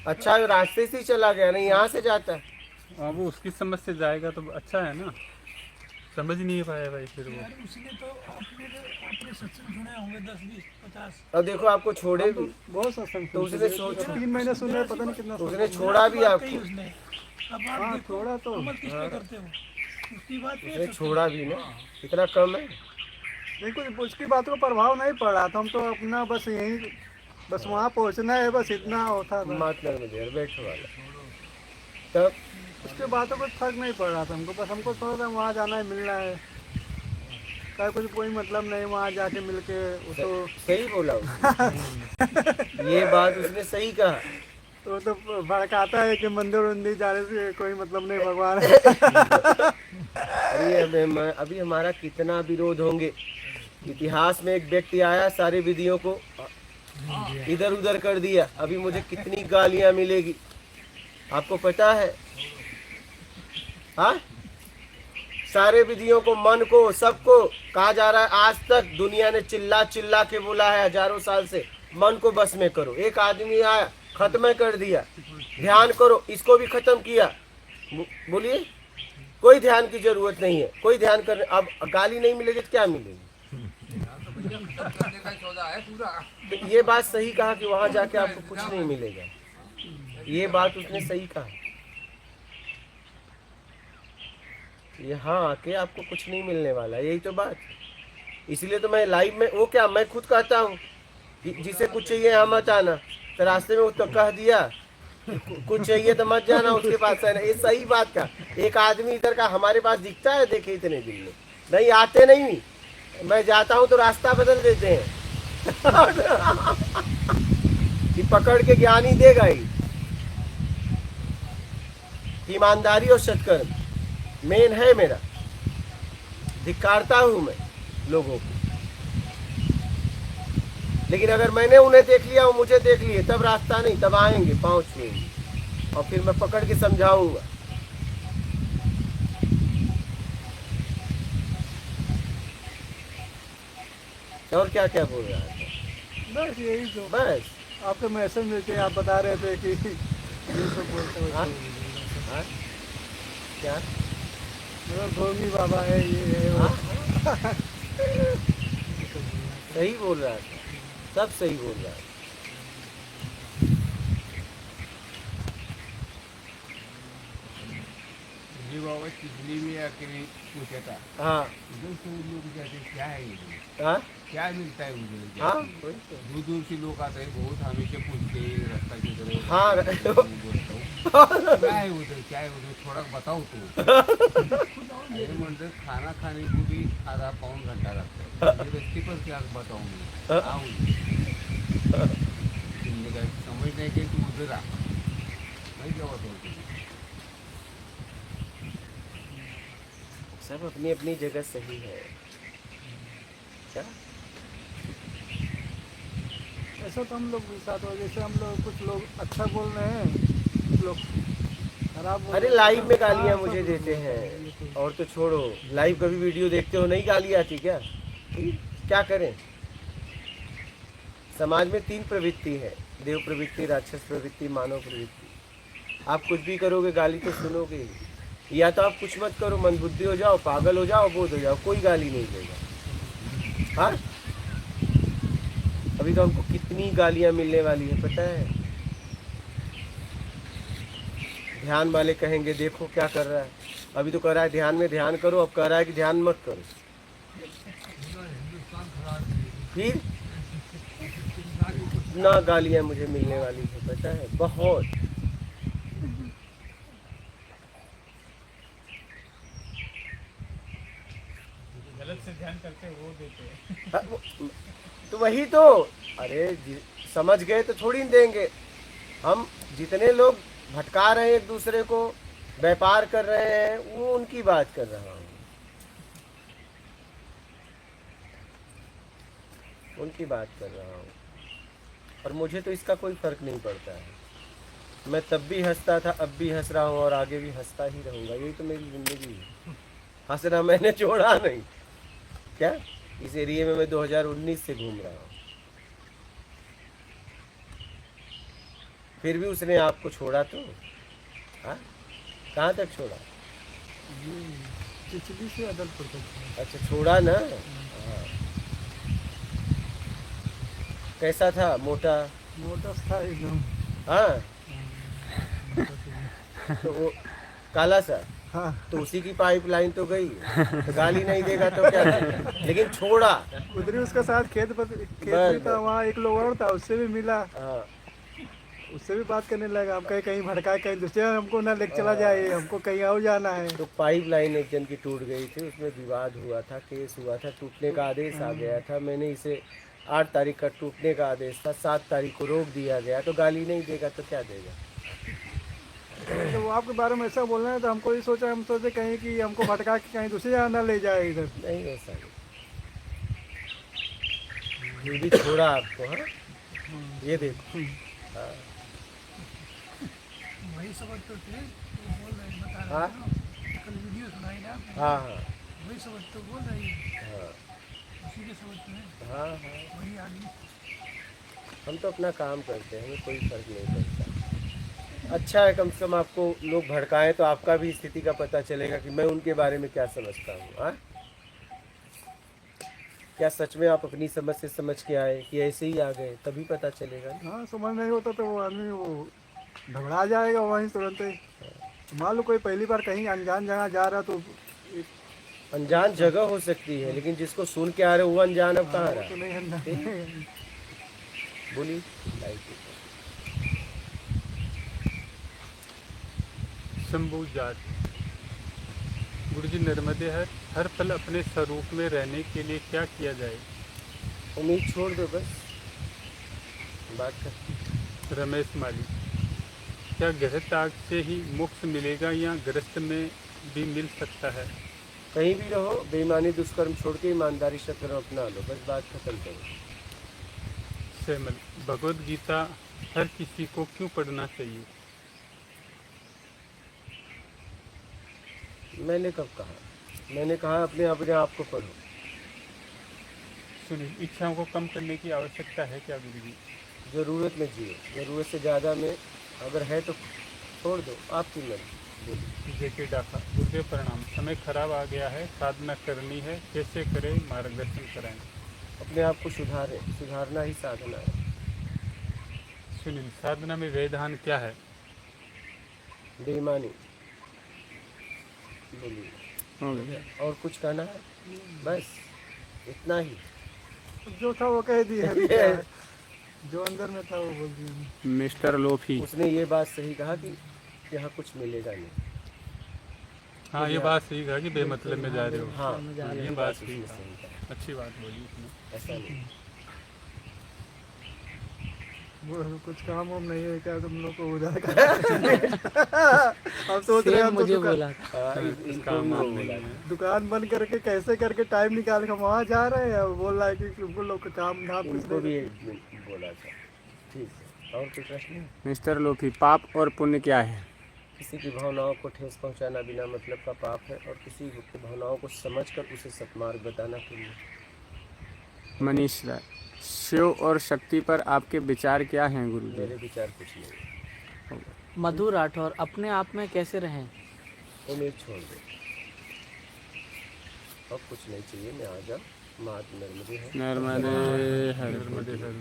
अच्छा रास्ते से ही चला गया ना, यहाँ से जाता। अब वो उसकी समझ से जाएगा तो अच्छा है ना, समझ नहीं पाया भाई फिर वो। उसने तो अपने सत्संग सुने होंगे 10, 20, 50। अब देखो आपको छोड़े भी बहुत सत्संग तो उसने सोचा, 3 महीने सुन रहे, पता नहीं कितना उसने छोड़ा भी आपको। उसने अब आप हाँ देखो, थोड़ा तो अमल किस पे करते हो उसकी बात पे उसने छोड़ा भी ना, इतना कम है। देखो उसकी बात को प्रभाव नहीं पड़ रहा था। हम तो अपना बस यहीं बस वहाँ पहुँचना है, बस इतना होता था। महात्मा में देर बैठो वाला। तब उसके बातों पर फर्क नहीं पड़ रहा था हमको। बस हमको थोड़ा सा वहाँ जाना है, मिलना है। क्या कुछ कोई मतलब नहीं वहाँ जाके मिल के वो तो सही बोला उसने। ये बात उसने सही कहा। वो तो भड़काता है कि मंदिर वंदिर जाने से कोई मतलब नहीं, भगवान है। अरे अभी हमारा कितना विरोध होंगे। इतिहास में एक व्यक्ति आया, सारे विधियों को इधर उधर कर दिया। अभी मुझे कितनी गालियां मिलेगी आपको पता है? हाँ, सारे विधियों को, मन को, सबको कहा जा रहा है। आज तक दुनिया ने चिल्ला चिल्ला के बोला है हजारों साल से, मन को बस में करो। एक आदमी आया, खत्म कर दिया। ध्यान करो, इसको भी खत्म किया। बोलिए, कोई ध्यान की जरूरत नहीं है, कोई ध्यान करने। अब गाली नहीं मिलेगी तो क्या मिलेगी? तो ये बात सही कहा कि वहां जाके आपको कुछ नहीं मिलेगा। ये बात उसने सही कहा। यहाँ आके आपको कुछ नहीं मिलने वाला, यही तो बात। इसलिए तो मैं लाइव में, वो क्या मैं खुद कहता हूँ, जिसे कुछ चाहिए यहाँ मत आना। तो रास्ते में वो तो कह दिया कुछ चाहिए तो मत जाना उसके पास है ना। ये सही बात का। एक आदमी इधर का हमारे पास दिखता है, देखे इतने दिन में नहीं आते नहीं। मैं जाता हूँ तो रास्ता बदल देते हैं। कि पकड़ के ज्ञान ही देगा ही। ईमानदारी और सत्कर्म मेन है मेरा। धिक्कारता हूँ मैं लोगों को, लेकिन अगर मैंने उन्हें देख लिया, वो मुझे देख लिए, तब रास्ता नहीं, तब आएंगे, पाँव छुएंगे और फिर मैं पकड़ के समझाऊंगा। और क्या क्या बोल रहा है? बस यही तो। बस आपके मैसेज में के आप बता रहे थे कि ये सब बोलते हो। हाँ? हाँ? क्या ढोंगी बाबा है, ये है वो। सही बोल रहा था, सब सही बोल रहा है। जी बाबा चिखली में अकेले पूछा था हाँ दोस्तों लोग कहते हैं, क्या है ये, हाँ क्या मिलता है उधर, हाँ क्या दूर दूर से लोग आते हैं, बहुत हमेशा पूछते हैं रास्ता किधर है। हाँ क्या है उधर, क्या है उधर, थोड़ा बताओ तो। अरे म्हणते खाना खाने को भी आधा पौन घंटा लगता है, ये रस्ते पर क्या बताऊँ मैं, आओ तुमने कहा समझ नहीं कि तू उधर आ, नहीं क्या बताऊँ तुझे। सब अपनी अपनी जगह सही है क्या। ऐसा तो हम लोग भी साथ हो, जैसे हम लोग कुछ लोग अच्छा बोल रहे हैं, कुछ लोग खराब बोल अरे रहे हैं। लाइव में गालियां हाँ, मुझे सब देते लोग हैं, ये तो- और तो छोड़ो, लाइव कभी वीडियो देखते हो नहीं गाली आती क्या, क्या करें। समाज में 3 प्रवृत्ति है, देव प्रवृत्ति, राक्षस प्रवृत्ति, मानव प्रवृत्ति। आप कुछ भी करोगे गाली तो सुनोगे ही। या तो आप कुछ मत करो, मंदबुद्धि हो जाओ, पागल हो जाओ, बोध हो जाओ, कोई गाली नहीं देगा। हाँ अभी तो हमको कितनी गालियां मिलने वाली है पता है। ध्यान वाले कहेंगे देखो क्या कर रहा है, अभी तो कह रहा है ध्यान में ध्यान करो, अब कह रहा है कि ध्यान मत करो। फिर इतना गालियां मुझे मिलने वाली है पता है, बहुत। गलत से ध्यान करते हैं वो देते हैं। हाँ, तो वही तो, अरे समझ गए तो थोड़ी न देंगे। हम जितने लोग भटका रहे हैं एक दूसरे को, व्यापार कर रहे हैं, वो उनकी बात कर रहा हूँ, उनकी बात कर रहा हूँ। और मुझे तो इसका कोई फर्क नहीं पड़ता है। मैं तब भी हंसता था, अब भी हंस रहा हूँ, और आगे भी हंसता ही रहूँगा। यही तो मेरी ज़िंदगी है, हंसना मैंने छोड़ा नहीं। क्या इस एरिया में मैं 2019 से घूम रहा हूँ, फिर भी उसने आपको छोड़ा तो, हाँ कहाँ तक छोड़ा। ये चिचली से अदलपुर तक। अच्छा छोड़ा ना। हाँ कैसा था, मोटा। मोटा था एकदम। हाँ तो वो काला सा, हाँ तो उसी की पाइपलाइन तो गई, तो गाली नहीं देगा तो क्या देगा? लेकिन छोड़ा। उधर ही उसका साथ खेत भी बस, था, वहाँ एक लोग और था, उससे भी मिला, हाँ उससे भी बात करने लगा। हम कहीं भड़का, कहीं दूसरे हमको ना लेके चला जाए, हमको कहीं और जाना है। तो पाइपलाइन एक जन की टूट गई थी, उसमें विवाद हुआ था, केस हुआ था, टूटने का आदेश आ गया था। मैंने इसे 8 तारीख का टूटने का आदेश था, 7 तारीख को रोक दिया गया। तो गाली नहीं देगा तो क्या देगा। तो वो आपके बारे में ऐसा बोल रहे हैं, तो हमको ये सोचा, हम सोचे कहीं कि हमको भटका के कहीं दूसरी जगह ना ले जाए इधर। नहीं ऐसा नहीं, ये भी छोड़ा आपको। हाँ ये देखो, हाँ वही समझ तो थे, वो बोल रहे बता रहे हाँ हैं ना, कल वीडियो सुनाई ना आपने, हाँ हाँ वही समझ तो बोल रही है, हाँ उसी के समझ में हाँ हाँ। वही आदमी। हम तो अपना काम करते हैं, हमें कोई फर्क नहीं पड़ता। अच्छा है कम से कम आपको लोग भड़काएं तो आपका भी स्थिति का पता चलेगा कि मैं उनके बारे में क्या समझता हूँ। हाँ क्या सच में आप अपनी समझ से समझ के आए कि ऐसे ही आ गए, तभी पता चलेगा ना। हाँ समझ नहीं होता तो वो आदमी वो घबरा जाएगा वहीं तुरंत ही। मान लो कोई पहली बार कहीं अनजान जगह जा रहा तो अनजान जगह हो सकती है, लेकिन जिसको सुन के आ रहे हो वो अनजान अब कहाँ तो रहा। नहीं अनजान। बोली शंभू जाट। गुरु जी नर्मदे हर पल अपने स्वरूप में रहने के लिए क्या किया जाए। उम्मीद छोड़ दो बस, बात कर। रमेश माली। क्या ग्रह त्याग से ही मोक्ष मिलेगा या गृहस्थ में भी मिल सकता है। कहीं भी रहो, बेईमानी दुष्कर्म छोड़ के ईमानदारी से कर्म अपना लो, बस बात खत्म करो। सैमल। भगवद गीता हर किसी को क्यों पढ़ना चाहिए। मैंने कब कहा, मैंने कहा अपने अपने आप को पढ़ो। सुनिए, इच्छाओं को कम करने की आवश्यकता है क्या गुरु जी। ज़रूरत में जियो, ज़रूरत से ज़्यादा में अगर है तो छोड़ दो, आपकी मर्जी। जेके डाका। गुरुदेव प्रणाम। समय खराब आ गया है, साधना करनी है, कैसे करें, मार्गदर्शन कराएं। अपने आप को सुधारें, सुधारना ही साधना है। सुनील। साधना में व्यवधान क्या है। बेईमानी, बोलिए। हो गया। और कुछ कहना है? बस इतना ही। जो था वो कह दिया, जो अंदर में था वो बोल दिया। Mister lofi. उसने ये बात सही कहा कि यहाँ कुछ मिलेगा नहीं। हाँ ये बात सही कहा कि बेमतलब में जा रहे हो। हाँ ये ये बात उसने सही सही कहा, कहा। अच्छी बात बोली उसने। ऐसा नहीं। वो कुछ काम वाम नहीं है क्या तुम लोग को उधार का? हम सोच रहे हैं सेम हम तो मुझे दुकान, बोला था। हाँ, इनको काम भी वाम वो नहीं बोला। है। दुकान बंद करके कैसे करके टाइम निकाल के हम वहाँ जा रहे हैं। वो बोल रहा है कि तुमको लोग का काम धाम कुछ इनको नहीं। भी बोला था। ठीक है, और कोई प्रश्न है? मिस्टर लोफी, पाप और पुण्य क्या है? किसी की भावनाओं को ठेस पहुंचाना बिना मतलब का पाप है, और किसी की भावनाओं को समझकर उसे सत्मार्ग बताना पुण्य है। मनीष राय, शिव और शक्ति पर आपके विचार क्या हैं गुरुजी? मेरे विचार कुछ नहीं। मधु राठौर, अपने आप में कैसे रहें? उन्हें छोड़ दो, अब कुछ नहीं चाहिए। मैं आ जाओ, मात नर्मदे है। नर्मदे हर। नर्मदे हर।